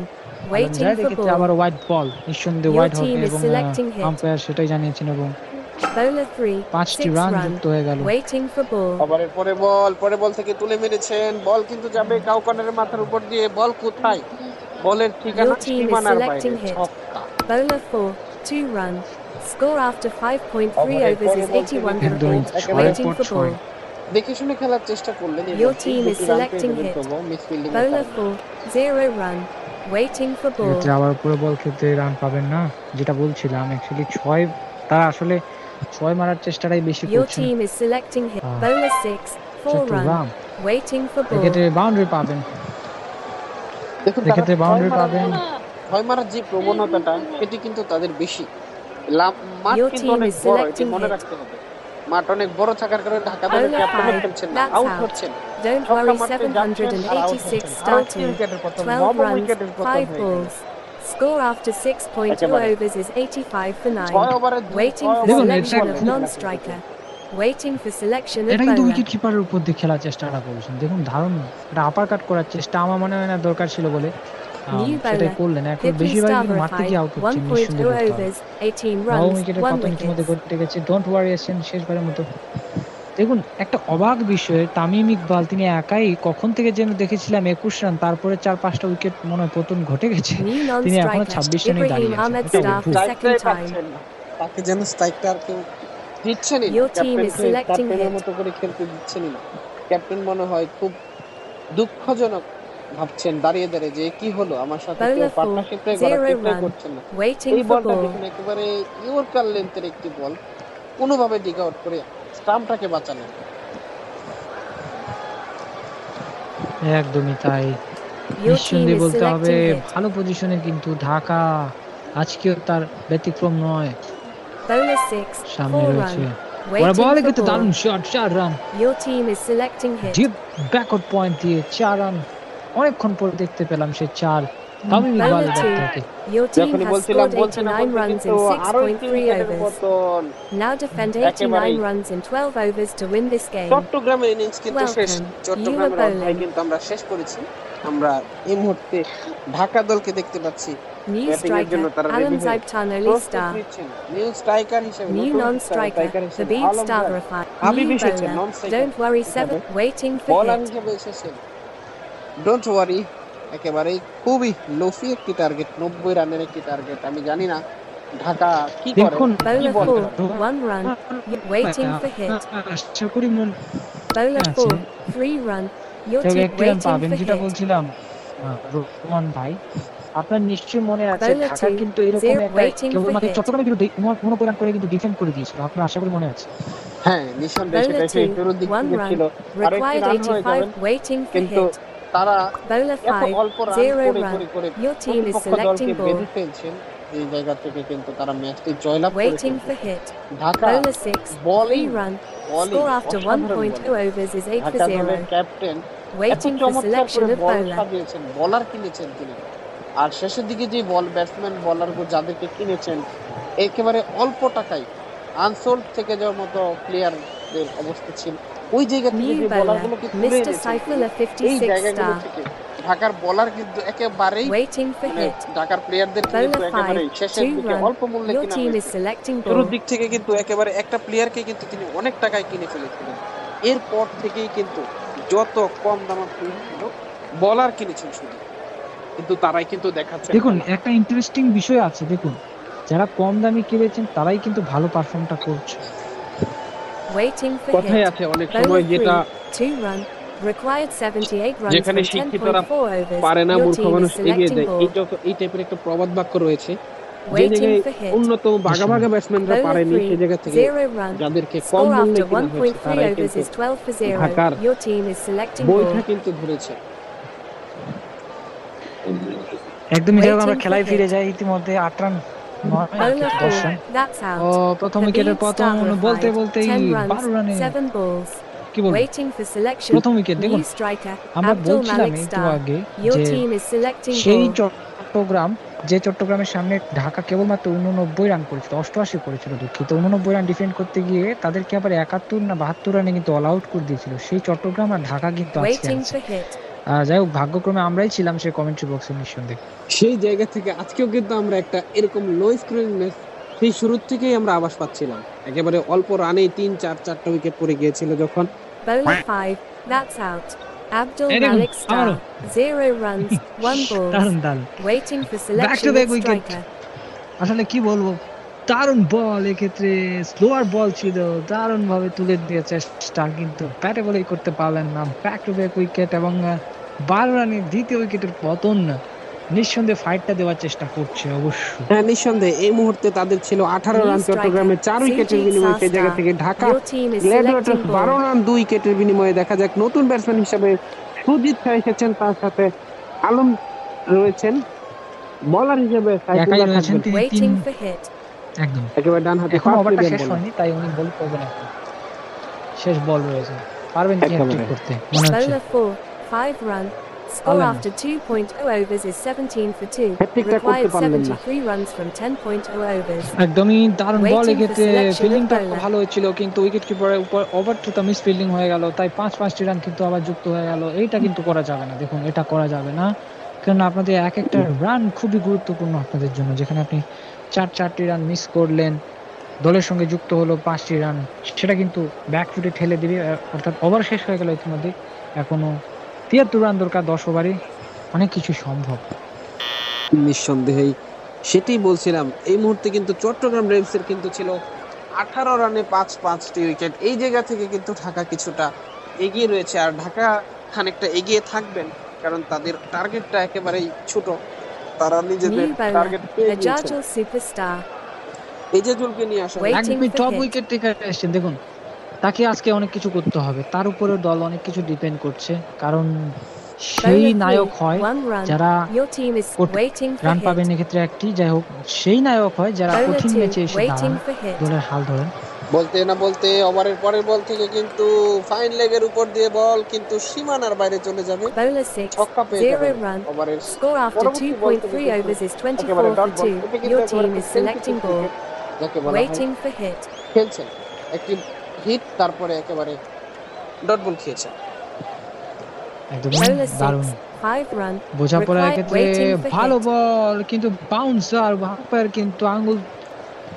Waiting for এক্ষেত্রে আবার ball. হোয়াইট বল, নিঃসন্দেহে Your হোয়াইট হবে team is এবং selecting hit. আম্পায়ার সেটাই জানিয়েছেন এবং Bowler 3, 5টি 6 রান run. যুক্ত হয়ে গেল। Waiting for ball. ওভারের পরে বল থেকে তুলে মেরেছেন। বল কিন্তু যাবে কাউকানের মাথার উপর দিয়ে। বল কোথায়? বলের ঠিকানা Your team is সীমানার বাইরে, selecting hit. ছক্কা। Bowler 4, 2 run. Score after 5.3 overs is 81 for একদমই 8. 6 Waiting পর for 6। ball. দেখে শুনে খেলার চেষ্টা করলেন। Your team is selecting hit. Bowler 4, 0 run. Waiting for ball. এক্ষেত্রে আবার পুরো বল ক্ষেত্রে রান পাবেন না, যেটা বলছিলাম অ্যাকচুয়ালি 6 তারা আসলে 6 মারার চেষ্টাটাই বেশি Your করছেন। team is selecting hit. Ah. Bowler 6, 4 run. Chattogram Waiting for ball. এক্ষেত্রে বাউন্ডারি পাবেন, দেখুন এক্ষেত্রে বাউন্ডারি পাবেন। ছয় মারার যে প্রবণতাটা, সেটি কিন্তু তাদের বেশি। মাঠ Your কিন্তু team অনেক is বড়, এটি selecting মনে hit. রাখতে হবে। মাঠ অনেক বড় থাকার কারণে ঢাকা দলের Bowler ক্যাপ্টেনও 5, খেলছেন না, that's আউট out. হচ্ছেন। Don't ছক্কা worry মারতে যাচ্ছেন আর আউট 786 হচ্ছেন। আরো একটি starting. উইকেটের পতন, 12 নবম runs, উইকেটের পতন 5 হয়ে গেল। balls. Score after 6.2 একেবারে। overs is 85 for 9. 6 ওভারে Waiting for দেখুন, selection এটা of খুব- non-striker. Waiting for selection of এটা কিন্তু bowler. উইকেট কিপারের উপর দিয়ে খেলার চেষ্টাটা করেছেন। দেখুন দারুণ একটা আপার কাট করার চেষ্টা, আমার মনে হয় না দরকার ছিল বলে New সেটাই bowler. করলেন। এখন Pipli বেশিরভাগ কিন্তু মারতে গিয়ে আউট হচ্ছে, 1.0 নিঃসন্দেহে বলতে হবে। overs, 18 নবম runs, উইকেটের 1 পতন ইতিমধ্যে wicket. ঘটে গেছে। ডোন্ট ওয়ারি আসছেন শেষবারের মতো। দেখুন একটা অবাক বিষয়, তামিম ইকবাল তিনি একাই কখন থেকে যেন দেখেছিলাম 21 রান, তারপরে 4-5টা উইকেট মনে হয় পতন ঘটে গেছে। New তিনি এখনো non-striker. 26 রানেই Ibrahim দাঁড়িয়ে আছেন। Ahmed এটা Starr অদ্ভুত। for স্ট্রাইকটাই second time. পাচ্ছেন না। তাকে যেন স্ট্রাইকটা আর কেউ দিচ্ছেনই না। Your team is ক্যাপ্টেনকে selecting ক্যাপ্টেনের hit. মতো করে খেলতে দিচ্ছেনই না। ক্যাপ্টেন মনে হয় খুব দুঃখজনক ভাবছেন দাঁড়িয়ে দাঁড়িয়ে যে কি হলো আমার সাথে কেউ Bowler 4, পার্টনারশিপ ট্রাই করার 0 চেষ্টাই run. করছেন না। Waiting এই for বলটা ball. দেখুন একেবারে ইয়র্কার লেন্থের একটি বল, কোনোভাবে ডিগ আউট করে স্টাম্পটাকে বাঁচানো। একদমই তাই। Your team নিঃসন্দেহে is বলতে হবে selecting hit. ভালো পজিশনে কিন্তু ঢাকা আজকেও তার ব্যতিক্রম নয়, Bowler 6, সামনে 4 রয়েছে। run. ওরা Waiting বলে for কিন্তু ball. দারুণ shot, 4 run. Your team is selecting hit. Deep backward point দিয়ে 4 রান। অনেকক্ষণ পরে দেখতে পেলাম সেই 4 তামিম Bowler ইকবালের ব্যাট 2. থেকে। Your team যখনই has বলছিলাম scored বলতে না 89 বলতে runs কিন্তু in আরো একটি 6.3 উইকেটের overs. পতন। Now defend একেবারেই। 89 runs in 12 overs to win this game. চট্টগ্রামের ইনিংস কিন্তু শেষ। Welcome. চট্টগ্রামের You are অধ্যায় bowling. কিন্তু আমরা শেষ করেছি। আমরা এই মুহূর্তে ঢাকা দলকে দেখতে পাচ্ছি New ব্যাটিং এর জন্য striker, তারা রেডি Alam হয়ে Zaibtan Ali প্রস্তুত Star. নিচ্ছেন। নিউ স্ট্রাইকার হিসেবে New নতুন non-striker, স্ট্রাইকার হিসেবে Habib আলম Star ভাই Rafat. হাবিব New এসেছেন bowler. Non striker Don't worry, হিসেবে। 7. Waiting for বলার hit. হিসেবে এসেছেন। ডোন্ট ওয়ারি, একেবারেই খুবই লোফি একটি টার্গেট, 90 রানের একটি টার্গেট। আমি জানি না ঢাকা কি করে, দেখুন কি Bowler বল 4, করে। 1 run. Waiting for hit. আশা করি Bowler আছে। 4, 3 run. Your তবে team একটি রান waiting পাবেন, for যেটা hit. বলছিলাম রোমান ভাই, আপনার নিশ্চয়ই মনে আছে Bowler ঢাকা 2, কিন্তু এরকম 0 একটা waiting for কেবলমাত্র hit. চট্টগ্রামে কিন্তু 19 রান করে কিন্তু ডিফেন্ড করে দিয়েছিল, আপনার আশা করি মনে আছে। হ্যাঁ নিঃসন্দেহে Bowler সেটা সেই 2, শুরুর দিক 1 থেকে run. ছিল। আরো একটি Required রান হয়ে 85. যাবেন, Waiting for কিন্তু hit. তারা Bowler এত 5, অল্প রান 0 করে run. করে করে Your team is প্রতিপক্ষ দলকে selecting ball. বেঁধে ফেলছেন। এই জায়গা থেকে কিন্তু তারা ম্যাচটি জয়লাভ করে Waiting ফেলছে। for hit. Dhaka Bowler 6, bowling 3 run. Bowling Score after অসাধারণ 1.2 bowling. overs is 8 for Dhaka দলের 0. ক্যাপ্টেন এত Waiting for চমৎকার selection করে of বল bowler. সাজিয়েছেন, বলার কিনেছেন তিনি। আর শেষের দিকে যে বল ব্যাটসম্যান বলার যাদেরকে কিনেছেন একেবারে অল্প টাকায় আনসোল্ড থেকে যাওয়ার মতো প্লেয়ারদের অবস্থা ছিল, ওই জায়গা থেকে New যে bowler, বলারগুলোকে তুলে Mr. এনেছেন Saifullah, এই 56 জায়গাগুলো star. থেকে ঢাকার বলার কিন্তু একেবারেই Waiting for মানে hit. ঢাকার প্লেয়ারদের কিন্তু Bowler একেবারে 5, শেষের 2 দিকে run. অল্প মূল্যে Your কিনা team is হয়েছে। selecting শুরুর ball. দিক থেকে কিন্তু একেবারে একটা প্লেয়ারকে কিন্তু তিনি অনেক টাকায় কিনে ফেলেছিলেন। এরপর থেকেই কিন্তু যত কম দামে প্লেয়ার ছিল বলার কিনেছেন শুধু, কিন্তু তারাই কিন্তু দেখাচ্ছে। দেখুন একটা ইন্টারেস্টিং বিষয় আছে, দেখুন যারা কম দামি কিনেছেন তারাই কিন্তু ভালো পারফর্মটা করছে। Waiting for কথাই hit. আছে অনেক Bowler সময় যেটা 3, 2 run. Required 78 runs যেখানে from শিক্ষিতরা 10.4 overs. পারে না Your মূর্খ team মানুষ is এগিয়ে selecting যায়, ball. এই টাইপের একটা প্রবাদ বাক্য রয়েছে। যে Waiting জায়গায় for hit. উন্নত বাঘা বাঘা ব্যাটসম্যানরা Bowler পারেনি 3, সে জায়গা থেকে 0 run. যাদেরকে কম Score মূল্যে after কিনা হয়েছে 1.3 তারাই overs কিন্তু is 12 for 0. ঢাকার Your team is selecting বইটা ball. কিন্তু ধরেছে। একদমই যেরকম আমরা Waiting for খেলায় ফিরে hit. যাই, ইতিমধ্যে 8 রান 9 Bowler 10 4, রান। that's ও out. প্রথম উইকেটের Habib পতন Star বলতে Rafat, বলতেই 10 runs, 12 রানে 7 balls. কি বলবো, Waiting for selection. প্রথম উইকেট। দেখুন New striker, আমরা Abdul বলছিলাম Malik একটু Star. আগে Your যে team is selecting সেই ball. চট্টগ্রাম, যে চট্টগ্রামের সামনে ঢাকা কেবলমাত্র 89 রান করেছিল, 88 করেছিল দুঃখিত, 89 রান ডিফেন্ড করতে গিয়ে তাদেরকে আবার 71 না 72 রানে কিন্তু অল আউট করে দিয়েছিল। সেই চট্টগ্রাম আর ঢাকা কিন্তু আজকে Waiting আছে। for hit. যাই হোক ভাগ্যক্রমে আমরাই ছিলাম সেই কমেন্ট্রি বক্সের নিঃসন্দেহে। সেই জায়গা থেকে আজকেও কিন্তু আমরা একটা এরকম লো স্কোরিং ম্যাচ সেই শুরুর থেকেই আমরা আভাস পাচ্ছিলাম। একেবারে অল্প রানেই 3-4টা উইকেট পড়ে গিয়েছিল যখন। Bowler 5, that's out. Abdul এই দেখুন, Malik Star, 0 runs, 1 ball. দারুণ দারুণ Waiting for back selection to back of wicket. striker. আসলে কি বলবো, দারুণ বল, এক্ষেত্রে স্লোয়ার বল ছিল, দারুণ ভাবে তুলে দিয়েছে স্টার, কিন্তু ব্যাটে বলেই করতে পারলেন না। ব্যাক টু ব্যাক উইকেট এবং 12 রানে দ্বিতীয় উইকেটের পতন। নিঃসন্দেহে ফাইটটা দেওয়ার চেষ্টা করছে অবশ্যই। হ্যাঁ নিঃসন্দেহে এই মুহূর্তে তাদের ছিল 18 রান চট্টগ্রামে 4 উইকেটের বিনিময়ে। সেই জায়গা থেকে Dhaka Your team is Gladiators selecting 12 ball. Run 2 উইকেটের বিনিময়ে। দেখা যাক নতুন ব্যাটসম্যান হিসেবে সুজিত শাহ এসেছেন, তার সাথে আলম রয়েছেন, বলার হিসেবে একাই সাইফুল্লাহ রয়েছেন থাকবেন। তিনি, Waiting for hit. একদম একেবারে ডান হাতে এখন ফাস্ট ওভারটা মিডিয়াম শেষ বল। হয়নি, তাই উনি বল করবেন এখন। শেষ বল রয়েছে, পারবেন কি একেবারে। হ্যাটট্রিক করতে মনে হচ্ছে। Bowler 4, 5 run. Score after 2.0 overs is 17 for 2. হ্যাটট্রিকটা করতে Required পারলেন না 73 runs from 10.0 overs. একদমই দারুণ বল, Waiting for এক্ষেত্রে selection of ফিল্ডিংটা bowler. ভালো হয়েছিল কিন্তু উইকেট কিপারের উপর ওভার থ্রোটা মিস ফিল্ডিং হয়ে গেল, তাই 5টি রান কিন্তু আবার যুক্ত হয়ে গেল। এইটা কিন্তু করা যাবে না, দেখুন এটা করা যাবে না, কারণ আপনাদের এক একটা রান খুবই গুরুত্বপূর্ণ আপনাদের জন্য। যেখানে আপনি 4টি রান মিস করলেন, দলের সঙ্গে যুক্ত হলো 5টি রান, সেটা কিন্তু ব্যাকফুটে ঠেলে দিবে। অর্থাৎ ওভার শেষ হয়ে গেল ইতিমধ্যে, এখনো 73 রান দরকার 10 ওভারে, অনেক কিছু সম্ভব। নিঃসন্দেহেই সেটাই বলছিলাম। এই মুহূর্তে কিন্তু চট্টগ্রাম রেমসের কিন্তু ছিল 18 রানে 5টি উইকেট। এই জায়গা থেকে কিন্তু ঢাকা কিছুটা এগিয়ে রয়েছে, আর ঢাকা খানিকটা এগিয়ে থাকবেন, কারণ তাদের টার্গেটটা একেবারেই ছোট। তারা নিজেদের New bowler, টার্গেট পেয়ে গিয়েছে। Ajajul superstar. এজাজুলকে নিয়ে আসা Wait. একদমই for top hit. Wicket taker এসেছেন, দেখুন তাকে আজকে অনেক কিছু করতে হবে, তার উপরে দল অনেক কিছু ডিপেন্ড করছে, কারণ সেই Bowler নায়ক 3, হয় 1 run. যারা Your team is কোট- waiting for রান hit. পাবেন। এক্ষেত্রে একটি যাই হোক, সেই নায়ক হয় যারা Bowler কঠিন 2, ম্যাচে এসে waiting দাঁড়ান, for hit. দলের হাল ধরেন। বলতে না বলতে ওভারের পরের বল থেকে কিন্তু ফাইন লেগের উপর দিয়ে বল কিন্তু সীমানার বাইরে চলে যাবে, Bowler 6, ছক্কা পেয়ে 0 যাবেন। run. ওভারের Score after পরবর্তী বল থেকে 2.3 কিন্তু overs is 24 একেবারে for ডট বল। 2. এটা কিন্তু Your একেবারে team is খুব selecting sensitive ball. cricket যাকে বলা হয়। Waiting for hit. খেলছেন একটি হিট, তারপরে একেবারে ডট বল খেয়েছেন। একদম Bowler দারুণ 6, 5 run. বোঝাপড়া, Required এক্ষেত্রে waiting for ভালো hit. বল কিন্তু বাউন্সার, আম্পায়ার কিন্তু আঙ্গুল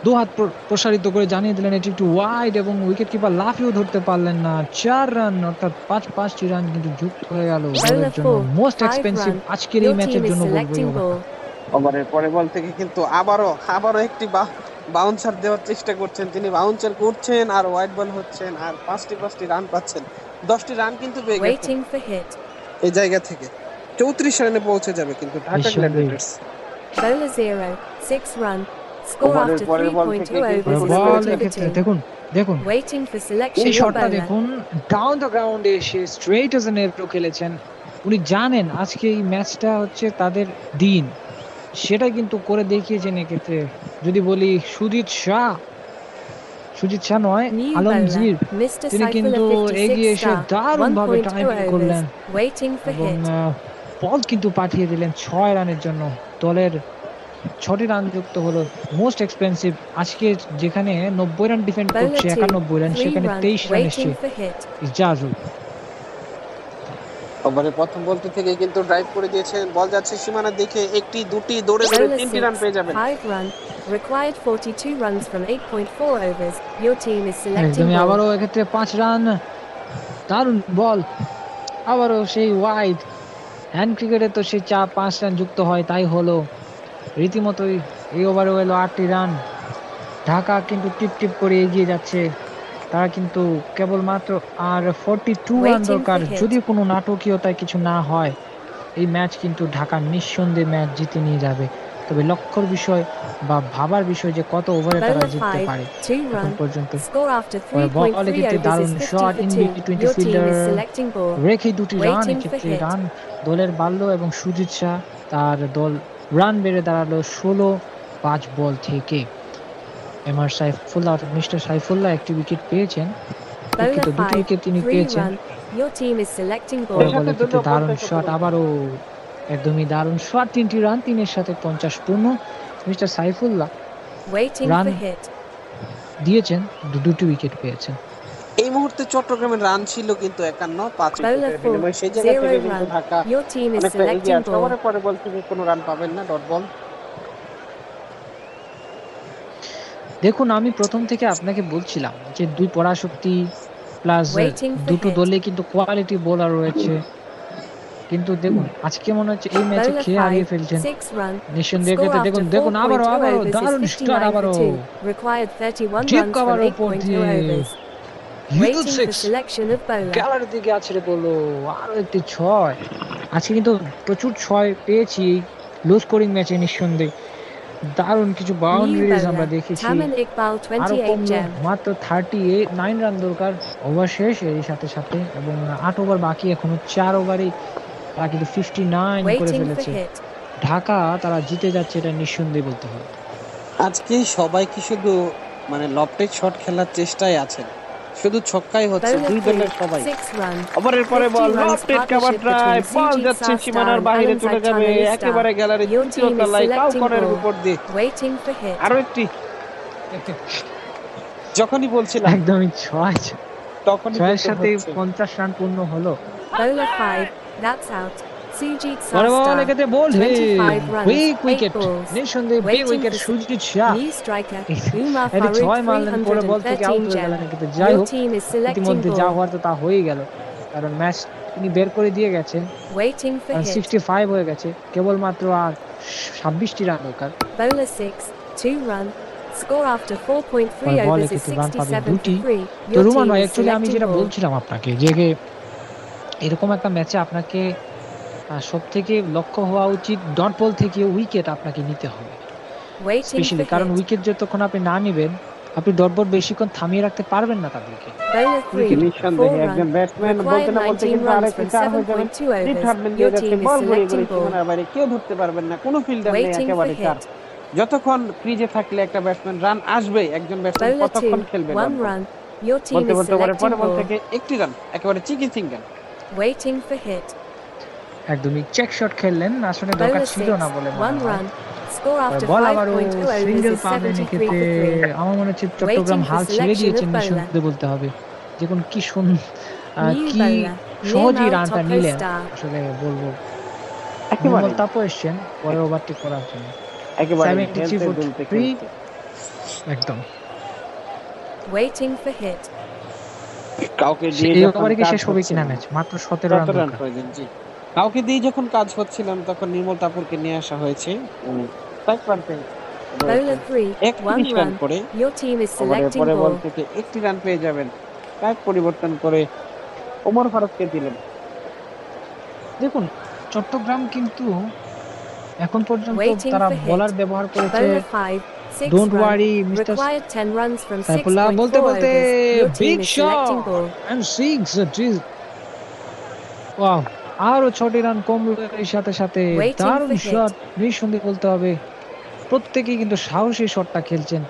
দুহাত প্রসারিত করে জানিয়ে দিলেন এটি একটু ওয়াইড, এবং উইকেট কিপার লাফিয়েও ধরতে পারলেন না। 4 রান অর্থাৎ 5টি রান কিন্তু যুক্ত হয়ে গেল দলের Bowler জন্য। 4, মোস্ট 5 এক্সপেন্সিভ run. আজকের এই Your ম্যাচের team is জন্য বলবো এই selecting ওভারটা। ball. ওভারের পরের বল থেকে কিন্তু আবারও একটি বাউন্সার দেওয়ার চেষ্টা করছেন, তিনি বাউন্সার করছেন আর ওয়াইড বল হচ্ছেন, আর 5টি রান পাচ্ছেন। 10টি রান কিন্তু পেয়ে গেছেন Waiting for hit. এই জায়গা থেকে। 34 রানে পৌঁছে যাবে কিন্তু ঢাকা নিঃসন্দেহে। গ্ল্যাডিয়েটর্স। Bowler 0, 6 run. Score ওভারের after পরের বল 3.0 থেকে কিন্তু overs is বল 40 এক্ষেত্রে for 2. দেখুন দেখুন Waiting for selection এই of শটটা bowler. দেখুন, ডাউন দ্য গ্রাউন্ডে এসে স্ট্রেট এজ এন এরো খেলেছেন। উনি জানেন আজকে এই ম্যাচটা হচ্ছে তাদের দিন, সেটা কিন্তু করে দেখিয়েছেন। এক্ষেত্রে যদি বলি সুজিত শাহ নয়, New আলমগীর, bowler, Mr. তিনি কিন্তু Saifullah এগিয়ে 56 এসে star. দারুণভাবে 1.0 টাইমিং করলেন overs. Waiting for এবং hit. বল কিন্তু পাঠিয়ে দিলেন 6 রানের জন্য। দলের 6টি রান যুক্ত হলো। মোস্ট এক্সপেন্সিভ আজকে যেখানে 90 রান ডিফেন্ড Bowler করছে, 2, 91 রান, 3 সেখানে run. 23 রান এসছে Waiting for hit. ইজাজুল। ওভারের প্রথম বলতে থেকে কিন্তু ড্রাইভ করে দিয়েছেন, বল যাচ্ছে সীমানার দিকে, একটি দুটি দৌড়ে Bowler 3টি রান 6, পেয়ে যাবেন। 5 run. Required 42 runs from 8.4 overs. Your team is selecting একদমই ball. আবারও এক্ষেত্রে 5 রান, দারুণ বল, আবারও সেই ওয়াইড। হ্যান্ড ক্রিকেটে তো সেই 5 রান যুক্ত হয়, তাই হলো রীতিমতোই। এই ওভারে এলো 8টি রান। ঢাকা কিন্তু টিপ করে এগিয়ে যাচ্ছে, তারা কিন্তু কেবলমাত্র আর 42 রান Waiting দরকার। for hit. যদি কোনো নাটকীয়তায় কিছু না হয়, এই ম্যাচ কিন্তু ঢাকা নিঃসন্দেহে ম্যাচ জিতে নিয়ে যাবে। তবে লক্ষ্যর বিষয় বা ভাবার বিষয় যে কত ওভারে তারা Bowler জিততে 5, পারে 2 এখন run. পর্যন্ত। Score after বল 3.3 এক্ষেত্রে overs দারুণ is 50 shot for in 2. Between Your team fielder, is selecting ball. রেখে 2টি রান, Waiting for এক্ষেত্রে hit. রান দলের বাড়লো এবং সুজিত শাহ তার দল রান বেড়ে দাঁড়ালো 16 বল থেকে। মিস্টার সাইফুল্লাহ একটি উইকেট পেয়েছেন, দুঃখিত, Bowler 2টি 5, উইকেট তিনি 3 পেয়েছেন। run. Your team is selecting ball ball. সাথে এক্ষেত্রে দুটো দারুণ 50 শট, আবারও একদমই দারুণ শট, 3টি রান, 3-এর সাথে 50 পূর্ণ। Mister Saifullah Waiting Run. for hit. দিয়েছেন, 2টি উইকেট পেয়েছেন। এই মুহূর্তে চট্টগ্রামের রান ছিল কিন্তু 51, 5 Bowler উইকেটের 4, বিনিময়ে। সেই জায়গা 0 থেকে কিন্তু run. Dhaka Your team is অনেকটা এগিয়ে selecting আছে। ball. ওভারের পরের বল থেকে কোনো রান পাবেন না, ডট বল। দেখুন আমি প্রথম থেকে আপনাকে বলছিলাম যে 2 পরাশক্তি প্লাস Waiting for দুটো hit. দলে কিন্তু কোয়ালিটি বোলার রয়েছে, কিন্তু দেখুন আজকে মনে হচ্ছে এই ম্যাচে Bowler খেয়ে হারিয়ে 5, ফেলছেন 6 run. নিঃসন্দেহে। Score after দেখুন আবারও 4.0 overs দারুণ is স্টার, 59 আবারও for 2. Required 31 ঠিক runs from আবার উপর 8.0 দিয়ে overs. Huge Waiting for 6 selection of bowler. গ্যালারির দিকে আছড়ে পড়লো, আরো একটি 6। আজকে কিন্তু প্রচুর 6 পেয়েছি লো স্কোরিং ম্যাচে। নিঃসন্দেহে দারুণ কিছু New বাউন্ডারিজ আমরা bowler. দেখেছি। Taman Iqbal আরো 28 কমলো, gem. মাত্র 39 রান দরকার, ওভার শেষ এর সাথে সাথে, এবং 8 ওভার বাকি, এখনো 4 ওভারে তারা কিন্তু 59 করে Waiting for ফেলেছে। hit. ঢাকা তারা জিতে যাচ্ছে, এটা নিঃসন্দেহে বলতে হবে। আজকে সবাই কি শুধু লফটেড শট খেলার চেষ্টায় আছেন? শুধু ছক্কাই হচ্ছে Bowler দুই 3, দলের সবাই। 6 run. ওভারের পরে 50 বল runs lofted cover partnership drive, between বল Sujit যাচ্ছে Sastar সীমানার and বাইরে চলে Alamzad যাবে Chanali একেবারে Star. গ্যালারির Your তৃতীয় team is তলায় selecting কাউকরের ball. উপর দিয়ে। Waiting for hit. আরো একটি যখনই বলছিলাম একদমই ছয়, তখনই ছয়ের কিন্তু সাথে হচ্ছে। 50 রান পূর্ণ হলো। Bowler 5, that's out. Sujit পরে বল Sastar. একেতে বল হে 25 runs, কুইক 8 উইকেট, balls. নিঃসন্দেহে big Waiting wicket for Sujit Shah. new striker Umar এটা Farouk 6 মারলেন, পরে বল থেকে আউট 313 হয়ে গেলেন। gem. কিন্তু যাই Your হোক, team is selecting ইতিমধ্যে যা ball. হওয়ার তো তা হয়েই গেল, কারণ ম্যাচ তিনি বের করে দিয়ে গেছেন। Waiting for কারণ hit. 65 হয়ে গেছে, কেবলমাত্র আর 26টি রান দরকার। Bowler 6, 2 run. Score after 4.3 ball overs is এক্ষেত্রে রান পাবে 67 দুটি। for 3. তো Your রোমান team ভাই, is অ্যাকচুয়ালি আমি selecting যেটা ball. বলছিলাম আপনাকে যে এরকম একটা ম্যাচে আপনাকে সব থেকে লক্ষ্য হওয়া উচিত ডট বল থেকে উইকেট আপনাকে নিতে হবে Waiting স্পেশালি, for কারণ hit. উইকেট যতক্ষণ আপনি না নেবেন আপনি ডট বল বেশিক্ষণ থামিয়ে রাখতে পারবেন না তাদেরকে। Bowler 3, নিঃসন্দেহে 4 একজন run. ব্যাটসম্যান বলতে Required না বলতে 19 কিন্তু runs আরেকটি from 4 হয়ে যাবে। 7.2 স্প্লিট overs. হার্টম্যান দিয়ে Your যাচ্ছে, team is বল ঘুরিয়ে selecting ঘুরিয়ে ball. সীমানার বাইরে, কেউ ধরতে পারবেন না, কোনো ফিল্ডার নেই, Waiting for একেবারে চার। hit. যতক্ষণ ক্রিজে থাকলে একটা ব্যাটসম্যান রান আসবে, একজন ব্যাটসম্যান Bowler কতক্ষণ 2, খেলবে 1 dot ball. run. Your team বলতে is বলতে ওভারের পরে selecting বল ball. থেকে একটি রান, একেবারে চিকি সিঙ্গেল। Waiting for hit. একদমই চেক শট খেললেন, আসলে দরকার Bowler ছিল 6, না বলে 1 মনে হয়। run. Score after বল আবারও 5.2 overs সিঙ্গেল is পাবেন 73 এক্ষেত্রে। for 3. আমার মনে হচ্ছে চট্টগ্রাম Waiting for হাল ছেড়ে selection দিয়েছেন of bowler. নিঃসন্দেহে বলতে হবে, যে কোন কি New কি bowler, সহজেই Nirmal রানটা Toppo নিলেন Star. আসলে বলবো। একেবারে নির্মল তাপও এসছেন পরে ওভারটি করার জন্য। একেবারে 73 খেলতে for দুলতে 3, খেলতে। একদম। Waiting for hit. কাউকে দিয়ে এই যখন ওভারে কি কাজ শেষ হবে হচ্ছে কিনা না, ম্যাচ? মাত্র 17 রান 17 রান দরকার। প্রয়োজন, জি। কাউকে দিয়ে যখন কাজ হচ্ছিলাম তখন নির্মল তাপুরকে নিয়ে আসা হয়েছে। তাই প্রান্তে Bowler 3, 1 31 রান run. করে Your team is ওভারের selecting পরে বল ball. থেকে একটি রান পেয়ে যাবেন। কাজ পরিবর্তন করে ওমর ফারুককে দিলেন। দেখুন, চট্টগ্রাম কিন্তু এখন পর্যন্ত Waiting তারা for hit. বোলার ব্যবহার করেছে। Bowler 5, 6 don't run. Worry mister Required 10 runs from Saifullah বলতে 6.4 বলতে overs. Your team big is shot selecting ball. And 6 wow, আরো 6টি রান কম এর সাথে সাথে Waiting দারুণ for hit. শট। নিঃসন্দেহে বলতে হবে প্রত্যেকেই কিন্তু সাহসী শটটা খেলছেন।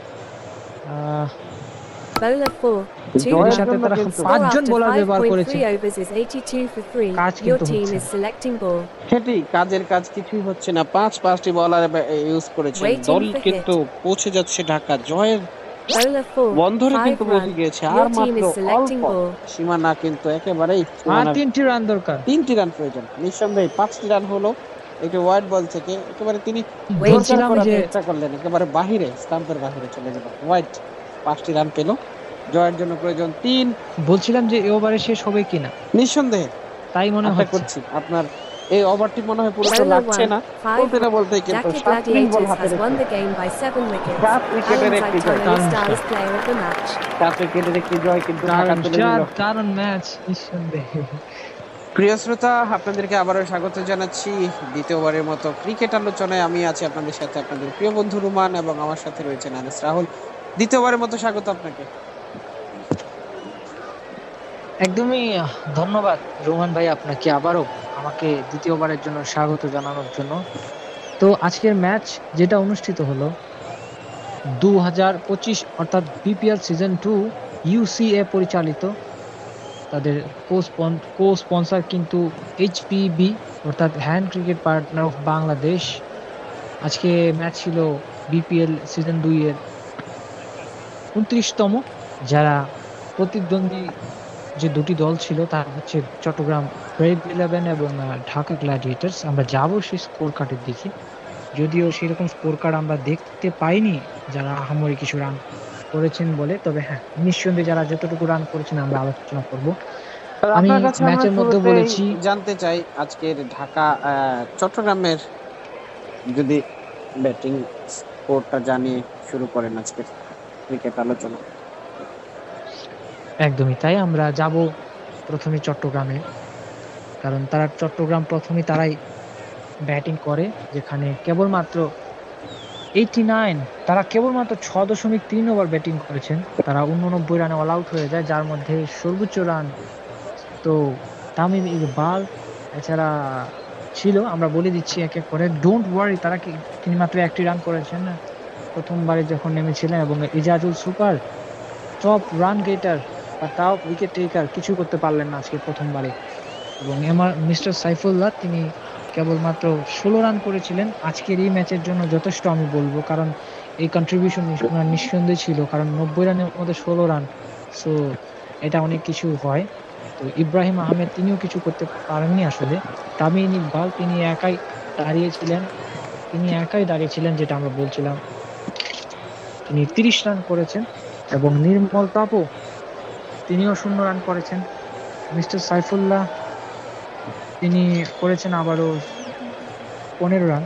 Bowler 4, 2 জয়ের এর run. সাথে জন্য তারা কিন্তু Score 5 জন after বোলার ব্যবহার করেছে। 5.3 overs is 82 for 3. কাজ Your কিন্তু team হচ্ছে is selecting ball. সেটি কাজের কাজ কিছুই হচ্ছে না। 5টি বলার ইউজ করেছেন। Waiting দল for hit. কিন্তু পৌঁছে যাচ্ছে ঢাকা জয়ের Bowler 4, বন্ধরে 5 কিন্তু পৌঁছে run. গিয়েছে। আর Your team মাত্র is selecting অল্প ball. সীমানা কিন্তু একেবারেই আর সীমানার 3টি রান দরকার। 3টি রান প্রয়োজন। নিঃসন্দেহে 5টি রান হলো একটি ওয়াইড বল থেকে, একেবারে তিনি জোর বলছিলাম করার যে চেষ্টা করলেন, একেবারে বাহিরে, স্টাম্পের বাহিরে চলে গেল ওয়াইড। 5টি রান পেল, জয়ের জন্য প্রয়োজন 3। বলছিলাম যে এই ওভারে শেষ হবে কিনা, নিঃসন্দেহে তাই মনে আশা হচ্ছে। করছি আপনার এই ওভারটি মনে হয় পুরো Bowler লাগছে 1, না। 5 বলতে না run. বলতেই কিন্তু Dhaka 7 বল Gladiators হাতে has won রেখে the game by 7 wickets. 7 উইকেটের একটি Alamzad Joy, Chanali Star is player of the match. 7 উইকেটের একটি জয় কিন্তু ঢাকা তুলে নিল। দারুণ ম্যাচ নিঃসন্দেহে। প্রিয় শ্রোতা, আপনাদেরকে আবারও স্বাগত জানাচ্ছি দ্বিতীয়বারের মতো ক্রিকেট আলোচনায়। আমি আছি আপনাদের সাথে, আপনাদের প্রিয় বন্ধু রুমান, এবং আমার সাথে রয়েছেন আনিস রাহুল। দ্বিতীয়বারের মতো স্বাগত আপনাকে। একদমই ধন্যবাদ রোমান ভাই আপনাকে আবারও আমাকে দ্বিতীয়বারের জন্য স্বাগত জানানোর জন্য। তো আজকের ম্যাচ যেটা অনুষ্ঠিত হলো 2025 অর্থাৎ বিপিএল সিজন 2 ইউসিএ পরিচালিত, তাদের কো স্পন্সর কিন্তু এইচপিবি অর্থাৎ hand cricket partner of Bangladesh. আজকে ম্যাচ ছিল বিপিএল সিজন 2 এর 29তম। যারা প্রতিদ্বন্দ্বী যে দুটি দল ছিল তার হচ্ছে চট্টগ্রাম ব্রেভ 11 এবং ঢাকা গ্ল্যাডিয়েটার্স। আমরা যাবো সেই স্কোর কার্ডের দিকে, যদিও সেরকম স্কোর কার্ড আমরা দেখতে পাইনি যারা আহামরি কিছু রান করেছেন বলে, তবে হ্যাঁ নিঃসন্দেহে যারা যতটুকু রান করেছেন আমরা আলোচনা করব। আমি আপনার কাছে ম্যাচের মধ্যে বলেছি জানতে চাই আজকের ঢাকা চট্টগ্রামের যদি ব্যাটিং স্কোরটা জানিয়ে শুরু করেন আজকের ক্রিকেট আলোচনা। একদমই তাই, আমরা যাব প্রথমে চট্টগ্রামে, কারণ তারা চট্টগ্রাম প্রথমে তারাই ব্যাটিং করে, যেখানে কেবলমাত্র 89 তারা কেবলমাত্র 6.3 ওভার ব্যাটিং করেছেন। তারা 89 রানে অল আউট হয়ে যায়, যার মধ্যে সর্বোচ্চ রান তো তামিম ইকবাল এছাড়া ছিল। আমরা বলে দিচ্ছি এক এক করে। ডোন্ট ওয়ারি তিনি মাত্র 1টি রান করেছেন প্রথমবারে যখন নেমেছিলেন, এবং Ijazul super top run getter আর তাও উইকেট টেকার কিছু করতে পারলেন না আজকে প্রথমবারে। এবং মিস্টার সাইফুল্লাহ তিনি কেবলমাত্র 16 রান করেছিলেন আজকের এই ম্যাচের জন্য যথেষ্ট আমি বলবো, কারণ এই কন্ট্রিবিউশন নিঃসন্দেহে ছিল, কারণ 90 রানের মধ্যে 16 রান, সো এটা অনেক কিছু হয়। তো ইব্রাহিম আহমেদ তিনিও কিছু করতে পারেননি আসলে। তামিম ইকবাল তিনি একাই দাঁড়িয়েছিলেন, যেটা আমরা বলছিলাম, তিনি 30 রান করেছেন। এবং নির্মল তাপও তিনিও 0 রান করেছেন। মিস্টার সাইফুল্লাহ তিনি করেছেন আবারও 15 রান,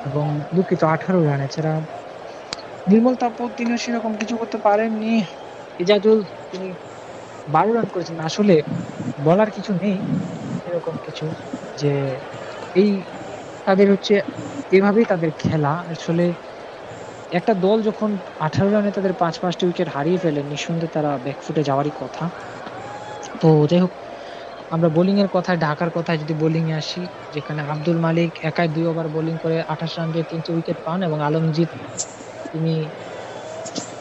এবং দুঃখিত 18 রান। এছাড়া নির্মল তাপও তিনিও সেরকম কিছু করতে পারেননি। ইজাজুল তিনি 12 রান করেছেন। আসলে বলার কিছু নেই এরকম কিছু, যে এই তাদের হচ্ছে এভাবেই তাদের খেলা। আসলে একটা দল যখন 18 রানে তাদের 5-5টি উইকেট হারিয়ে ফেলে, নিঃসন্দেহে তারা ব্যাকফুটে যাওয়ারই কথা। তো যাই হোক, আমরা বোলিং এর কথায়, ঢাকার কথায় যদি বোলিং এ আসি, যেখানে আব্দুল মালিক একাই 2 ওভার বোলিং করে 28 রান দিয়ে 3টি উইকেট পান, এবং আলমজিৎ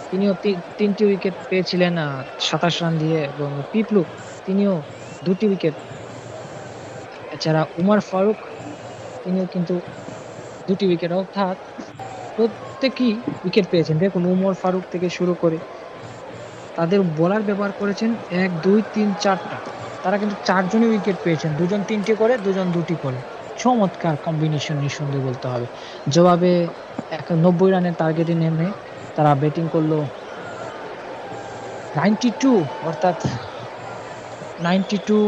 তিনিও 3টি উইকেট পেয়েছিলেন 27 রান দিয়ে, এবং পিপলু তিনিও 2টি উইকেট। এছাড়া উমর ফারুক তিনিও কিন্তু 2টি উইকেট, অর্থাৎ প্রত্যেকেই উইকেট পেয়েছেন। দেখুন, উমর ফারুক থেকে শুরু করে তাদের বোলার ব্যবহার করেছেন 1, 2, 3, 4টা, তারা কিন্তু 4 জনই উইকেট পেয়েছেন, 2জন 3টি করে, 2জন 2টি করে। চমৎকার কম্বিনেশন নিঃসন্দেহে বলতে হবে। জবাবে 90 রানের টার্গেটে নেমে তারা ব্যাটিং করলো 92, অর্থাৎ 92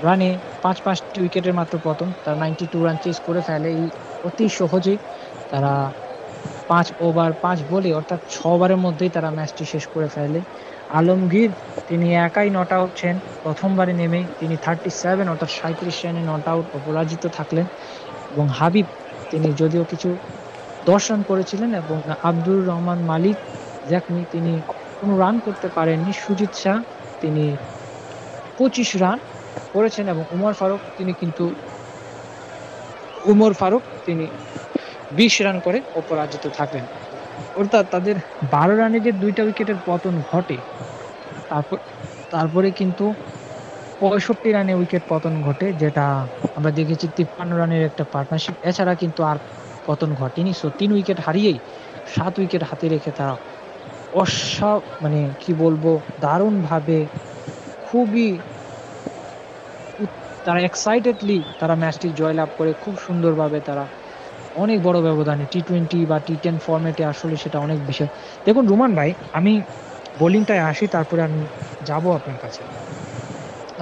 রানে 5টি উইকেটের মাত্র পতন। তারা 92 রান চেস করে ফেলে এই অতি সহজেই। তারা 5 ওভার 5 বলে, অর্থাৎ 6 ওভারের মধ্যেই তারা ম্যাচটি শেষ করে ফেলে। আলমগীর তিনি একাই নট আউট ছিলেন প্রথমবারে নেমেই, তিনি 37 অর্থাৎ 37 রানে নট আউট অপরাজিত থাকলেন। এবং হাবিব তিনি যদিও কিছু 10 রান করেছিলেন, এবং আব্দুর রহমান মালিক জাকমি তিনি কোনো রান করতে পারেননি। সুজিত শাহ তিনি 25 রান করেছেন, এবং উমর ফারুক তিনি 20 রান করে অপরাজিত থাকলেন। অর্থাৎ তাদের 12 রানে যে 2টা উইকেটের পতন ঘটে, তারপরে কিন্তু 65 রানে উইকেট পতন ঘটে, যেটা আমরা দেখেছি 53 রানের একটা পার্টনারশিপ। এছাড়া কিন্তু আর পতন ঘটেনি। সো 3 উইকেট হারিয়েই 7 উইকেট হাতে রেখে তারা মানে কি বলবো, দারুণ ভাবে খুবই তারা এক্সাইটেডলি তারা ম্যাচটি জয়লাভ করে খুব সুন্দরভাবে। তারা অনেক বড় ব্যবধানে T20 বা T10 ফরম্যাটে আসলে সেটা অনেক বিষয়। দেখুন রুমান ভাই, আমি বোলিংটায় আসি, তারপরে আমি যাব আপনার কাছে।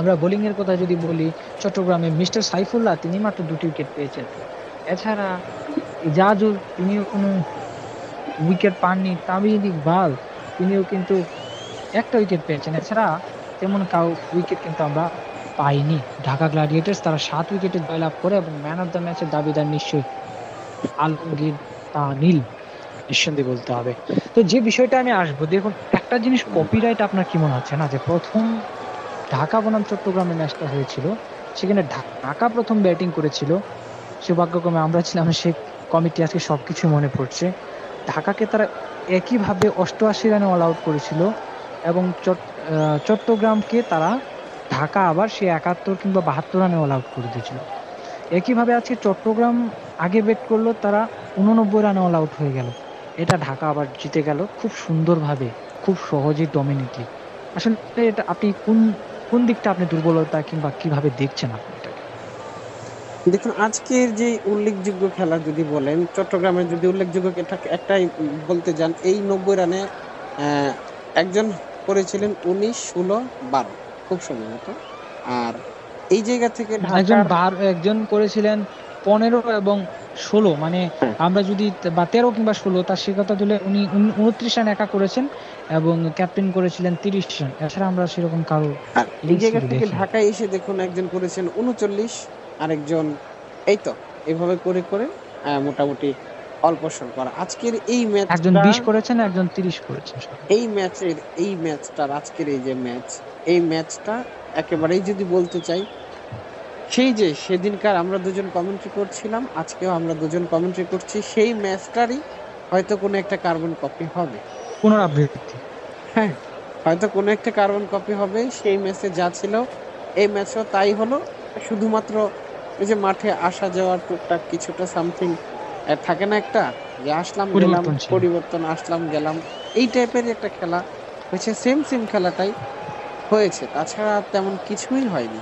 আমরা বোলিং এর কথা যদি বলি, চট্টগ্রামে মিস্টার সাইফুল্লাহ তিনি মাত্র 2টি উইকেট পেয়েছেন। এছাড়া ইজাজুল তিনিও কোনো উইকেট পাননি। তামিম ইকবাল তিনিও কিন্তু 1টা উইকেট পেয়েছেন। এছাড়া তেমন উইকেট কিন্তু আমরা পাইনি। ঢাকা গ্ল্যাডিয়েটার্স তারা 7 উইকেটে জয়লাভ করে, এবং ম্যান অফ দ্য ম্যাচের দাবিদার নিশ্চয়ই আলমগীর তানিল, নিঃসন্দেহে বলতে হবে। তো যে বিষয়টা আমি আসবো, দেখুন একটা জিনিস, কপিরাইট আপনার কি মনে হচ্ছে না, যে প্রথম ঢাকা বনাম চট্টগ্রামে ম্যাচটা হয়েছিল, সেখানে ঢাকা প্রথম ব্যাটিং করেছিল, সৌভাগ্যক্রমে আমরা ছিলাম সে কমিটি, আজকে সবকিছু মনে পড়ছে। ঢাকাকে তারা একইভাবে 88 রানে অল আউট করেছিল, এবং চট্টগ্রামকে তারা ঢাকা আবার সে 71 কিংবা 72 রানে অল আউট করে দিয়েছিল। একইভাবে আজকে চট্টগ্রাম আগে ব্যাট করলো, তারা 89 রানে অল আউট হয়ে গেল। এটা ঢাকা আবার জিতে গেল খুব সুন্দরভাবে, খুব সহজেই, ডমিনেটলি। আসলে এটা আপনি কোন দিকটা আপনি দুর্বলতা কিংবা কিভাবে দেখছেন আপনি এটাকে? দেখুন, আজকের যে উল্লেখযোগ্য খেলা যদি বলেন, চট্টগ্রামের যদি উল্লেখযোগ্য একটাই বলতে যান, এই 90 রানে একজন করেছিলেন 19, 16, 12 খুব সম্ভবত। আর এই জায়গা থেকে একজন করেছিলেন 15 এবং 16, মানে আমরা যদি বা 13 কিংবা 16 তার সে কথা তুলে উনি 29 রান একা করেছেন, এবং ক্যাপ্টেন করেছিলেন 30 রান। এছাড়া আমরা সেরকম কারো এই জায়গা থেকে ঢাকায় এসে দেখুন একজন করেছেন 39, আরেকজন এই তো এইভাবে করে করে মোটামুটি অল্প স্বল্প। আজকের এই ম্যাচ একজন 20 করেছেন, একজন 30 করেছেন। এই ম্যাচটার আজকের এই যে এই ম্যাচটা একেবারেই যদি বলতে চাই, সেই যে সেদিনকার আমরা দুজন কমেন্ট্রি করছিলাম, আজকেও আমরা দুজন কমেন্ট্রি করছি, সেই ম্যাচটারই হয়তো কোনো একটা কার্বন কপি হবে, পুনরাবৃত্তি। হ্যাঁ, হয়তো কোনো একটা কার্বন কপি হবে, সেই ম্যাচে যা ছিল এই ম্যাচেও তাই হলো। শুধুমাত্র ওই যে মাঠে আসা যাওয়ার টুকটাক কিছুটা সামথিং থাকে না একটা, যে আসলাম গেলাম, পরিবর্তনশীল। পরিবর্তন, আসলাম গেলাম, এই টাইপের একটা খেলা হয়েছে। সেম সেম খেলাটাই হয়েছে, তাছাড়া তেমন কিছুই হয়নি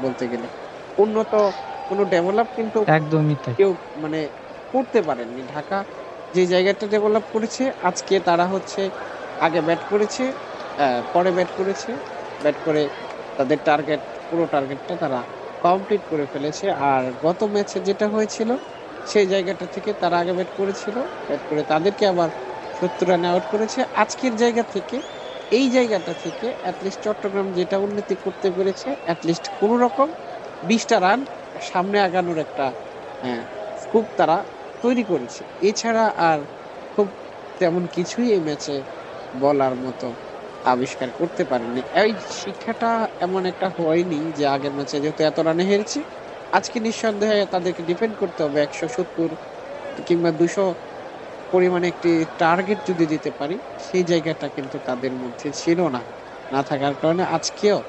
বলতে গেলে। উন্নত কোনো ডেভেলপ কিন্তু একদমই তাই। কেউ মানে করতে পারেননি। ঢাকা যে জায়গাটা ডেভেলপ করেছে, আজকে তারা হচ্ছে আগে ব্যাট করেছে, পরে ব্যাট করেছে, ব্যাট করে তাদের টার্গেট, পুরো টার্গেটটা তারা কমপ্লিট করে ফেলেছে। আর গত ম্যাচে যেটা হয়েছিল, সেই জায়গাটা থেকে তারা আগে ব্যাট করেছিল, ব্যাট করে তাদেরকে আবার 70 রানে আউট করেছে। আজকের জায়গা থেকে, এই জায়গাটা থেকে অ্যাটলিস্ট চট্টগ্রাম যেটা উন্নতি করতে পেরেছে, অ্যাটলিস্ট কোনো রকম 20টা রান সামনে আগানোর একটা স্কোপ তারা তৈরি করেছে। এছাড়া আর খুব তেমন কিছুই এই ম্যাচে বলার মতো আবিষ্কার করতে পারেনি। এই শিক্ষাটা এমন একটা হয়নি যে আগের ম্যাচে যেহেতু এত রানে হেরেছি, আজকে নিঃসন্দেহে তাদেরকে ডিপেন্ড করতে হবে 170 কিংবা 200 পরিমাণে একটি টার্গেট যদি দিতে পারি। সেই জায়গাটা কিন্তু তাদের মধ্যে ছিল না, না থাকার কারণে আজকেও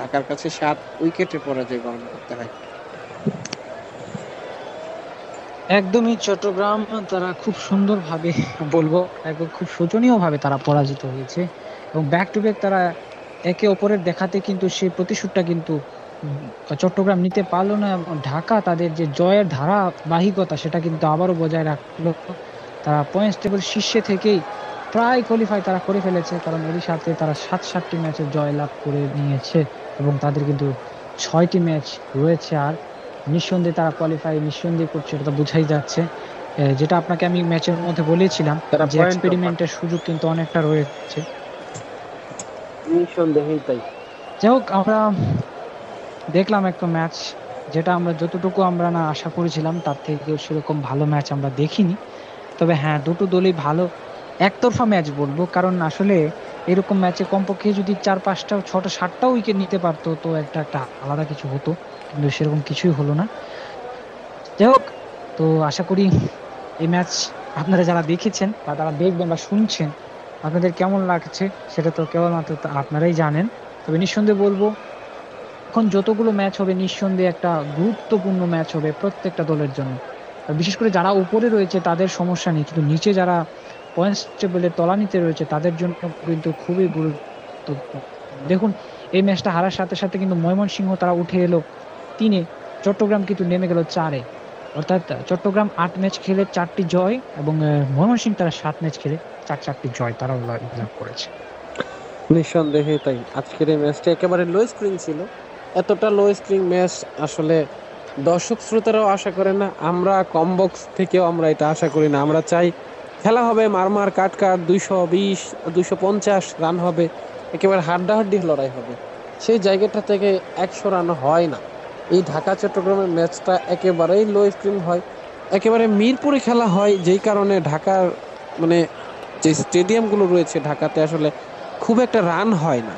ঢাকার কাছে 7 উইকেটে পরাজয় বরণ করতে হয়। একদমই চট্টগ্রাম তারা খুব সুন্দরভাবে বলবো, একদম খুব শোচনীয়ভাবে তারা পরাজিত হয়েছে এবং ব্যাক টু ব্যাক তারা একে অপরের দেখাতে কিন্তু সেই প্রতিশোধটা কিন্তু চট্টগ্রাম নিতে পারলো না এবং ঢাকা তাদের যে জয়ের ধারাবাহিকতা সেটা কিন্তু আবারও বজায় রাখলো। তারা পয়েন্টস টেবিল শীর্ষে থেকেই প্রায় কোয়ালিফাই তারা করে ফেলেছে, কারণ এরই সাথে তারা 7টি ম্যাচে জয়লাভ করে নিয়েছে এবং তাদের কিন্তু 6টি ম্যাচ রয়েছে। আর নিঃসন্দেহে তারা কোয়ালিফাই নিঃসন্দেহে করছে, এটা তো বোঝাই যাচ্ছে। যেটা আপনাকে আমি ম্যাচের মধ্যে বলেছিলাম তারা যে পয়েন্ট এক্সপেরিমেন্টের সুযোগ কিন্তু অনেকটা রয়েছে। নিঃসন্দেহেই তাই। যাই হোক, আমরা দেখলাম একটা ম্যাচ যেটা আমরা যতটুকু আমরা না আশা করেছিলাম তার থেকে সেরকম ভালো ম্যাচ আমরা দেখিনি। তবে হ্যাঁ, দুটো দলই ভালো একতরফা ম্যাচ বলবো, কারণ আসলে এরকম ম্যাচে কমপক্ষে যদি 4-5টা 6টা 7টা উইকেট নিতে পারতো তো একটা একটা আলাদা কিছু হতো, কিন্তু সেরকম কিছুই হলো না। যাই হোক, তো আশা করি এই ম্যাচ আপনারা যারা দেখেছেন বা তারা দেখবেন বা শুনছেন আপনাদের কেমন লাগছে সেটা তো কেবলমাত্র আপনারাই জানেন। তবে নিঃসন্দেহে বলবো এখন যতগুলো ম্যাচ হবে নিঃসন্দেহে একটা গুরুত্বপূর্ণ ম্যাচ হবে প্রত্যেকটা দলের জন্য। আর বিশেষ করে যারা উপরে রয়েছে তাদের সমস্যা নেই, কিন্তু নিচে যারা পয়েন্টস টেবিলের তলানিতে রয়েছে তাদের জন্য কিন্তু খুবই গুরুত্বপূর্ণ। দেখুন, এই ম্যাচটা হারার সাথে সাথে কিন্তু ময়মনসিংহ তারা উঠে এলো 3-এ, চট্টগ্রাম কিন্তু নেমে গেল 4-এ। অর্থাৎ চট্টগ্রাম 8 ম্যাচ খেলে 4টি জয় এবং ময়মনসিংহ তারা 7 ম্যাচ খেলে 4টি জয় তারাও লাভ করেছে। নিঃসন্দেহে তাই। আজকের এই ম্যাচটা একেবারে লো স্কোরিং ছিল। এতটা লো স্কোরিং ম্যাচ আসলে দর্শক শ্রোতারাও আশা করে না, আমরা কম বক্স থেকেও আমরা এটা আশা করি না। আমরা চাই খেলা হবে মারমার কাট 220 250 রান হবে, একেবারে হাড্ডাহাড্ডি লড়াই হবে। সেই জায়গাটা থেকে 100 রান হয় না। এই ঢাকা চট্টগ্রামের ম্যাচটা একেবারেই লো স্কোরিং হয়, একেবারে মিরপুরে খেলা হয়, যেই কারণে ঢাকার মানে যে স্টেডিয়ামগুলো রয়েছে ঢাকাতে আসলে খুব একটা রান হয় না।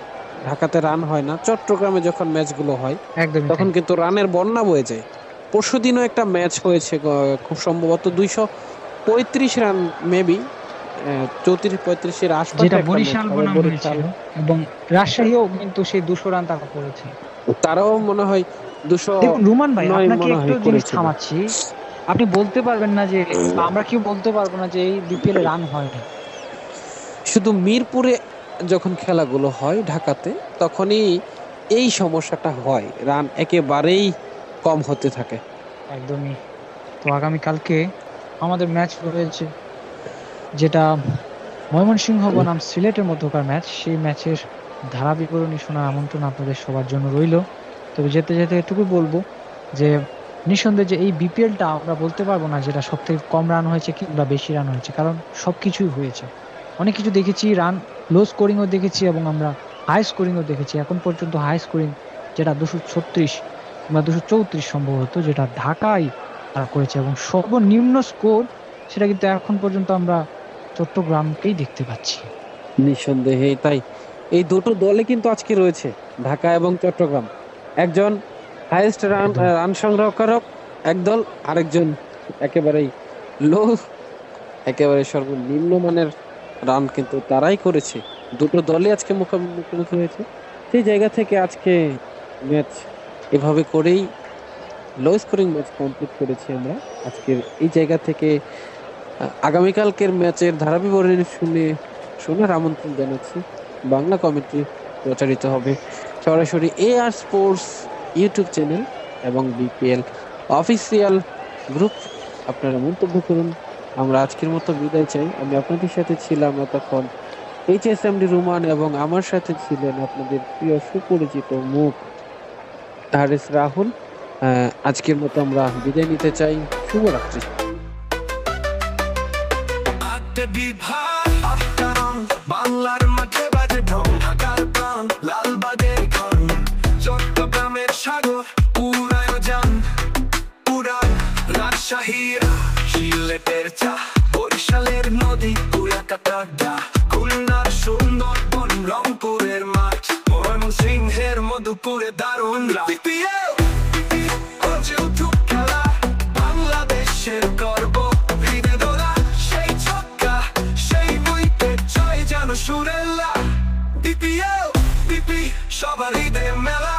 ঢাকাতে রান হয় না, চট্টগ্রামে যখন ম্যাচগুলো হয় একদম তখন কিন্তু রানের বন্যা বয়ে যায়। পরশুদিনও একটা ম্যাচ হয়েছে, খুব সম্ভবত 235 রান, মেবি 34-35-এর আশপাশে যেটা একটা ম্যাচ বরিশাল হবে। বনাম বরিশাল, হয়েছিল এবং রাজশাহীও কিন্তু সেই 200 রান তারা করেছে। তারাও মনে হয় দেখুন রুমান ভাই, 209 আপনাকে মনে একটু হয় জিনিস করেছিল। থামাচ্ছি। আপনি বলতে পারবেন না যে, বা আমরা কেউ বলতে পারবো না যে এই বিপিএল রান হয়নি। শুধু মিরপুরে যখন খেলাগুলো হয় ঢাকাতে, তখনই এই সমস্যাটা হয়, রান একেবারেই কম হতে থাকে। একদমই। তো আগামীকালকে আমাদের ম্যাচ রয়েছে, যেটা ময়মনসিংহ বনাম সিলেটের মধ্যকার ম্যাচ। সেই ম্যাচের ধারা বিবরণী শোনার আমন্ত্রণ আপনাদের সবার জন্য রইল। তবে যেতে যেতে এটুকু বলবো যে নিঃসন্দেহে যে এই বিপিএলটা আমরা বলতে পারবো না যেটা সব থেকে কম রান হয়েছে কিংবা বেশি রান হয়েছে, কারণ সব কিছুই হয়েছে। অনেক কিছু দেখেছি, রান লো স্কোরিংও দেখেছি এবং আমরা হাই স্কোরিংও দেখেছি। এখন পর্যন্ত হাই স্কোরিং যেটা 236 বা 234 সম্ভবত, যেটা ঢাকায় তারা করেছে, এবং সর্বনিম্ন স্কোর সেটা কিন্তু এখন পর্যন্ত আমরা চট্টগ্রামকেই দেখতে পাচ্ছি। নিঃসন্দেহে তাই। এই দুটো দলে কিন্তু আজকে রয়েছে, ঢাকা এবং চট্টগ্রাম। একজন হাইয়েস্ট রান সংগ্রহকারক একদল, আরেকজন একেবারেই লো, একেবারে সর্বনিম্ন মানের রান কিন্তু তারাই করেছে দুটো দলই আজকে মুখোমুখি হয়েছে। সেই জায়গা থেকে আজকে ম্যাচ এভাবে করেই লো স্কোরিং ম্যাচ কমপ্লিট করেছি আমরা। আজকের এই জায়গা থেকে আগামীকালকের ম্যাচের ধারাবিবরণী শোনার আমন্ত্রণ জানাচ্ছি। বাংলা কমেন্ট্রি প্রচারিত হবে সরাসরি AR স্পোর্টস ইউটিউব চ্যানেল এবং BPL অফিসিয়াল গ্রুপ। আপনারা মন্তব্য করুন। আমরা আজকের মতো বিদায় চাই। আমি আপনাদের সাথে ছিলাম এতক্ষণ HSMD রুমান, এবং আমার সাথে ছিলেন আপনাদের প্রিয় সুপরিচিত মুখ হারেস রাহুল। আজকের মতো আমরা বিদায় নিতে চাই। শুভরাত্রি। বাংলার মাঠে বাজে ঢং, ঢাকার প্রাণ লালবাগের ঘন, চট্টগ্রামের সাগর পুরায়োজন, পুরান রাজশাহীর সিলেটের চা, বরিশালের নদী কুয়াকাটার ডা, খুলনার সুন্দরবন রংপুরের মাঠ, ময়মনসিংহের মধুপুরে দারুণ BPL উঠুক খেলা, বাংলাদেশের গর্ব হৃদয় দোলা, সেই ছক্কা সেই উইকেট জয় যেন সুরেলা, BPL সবার হৃদয়ে মেলা।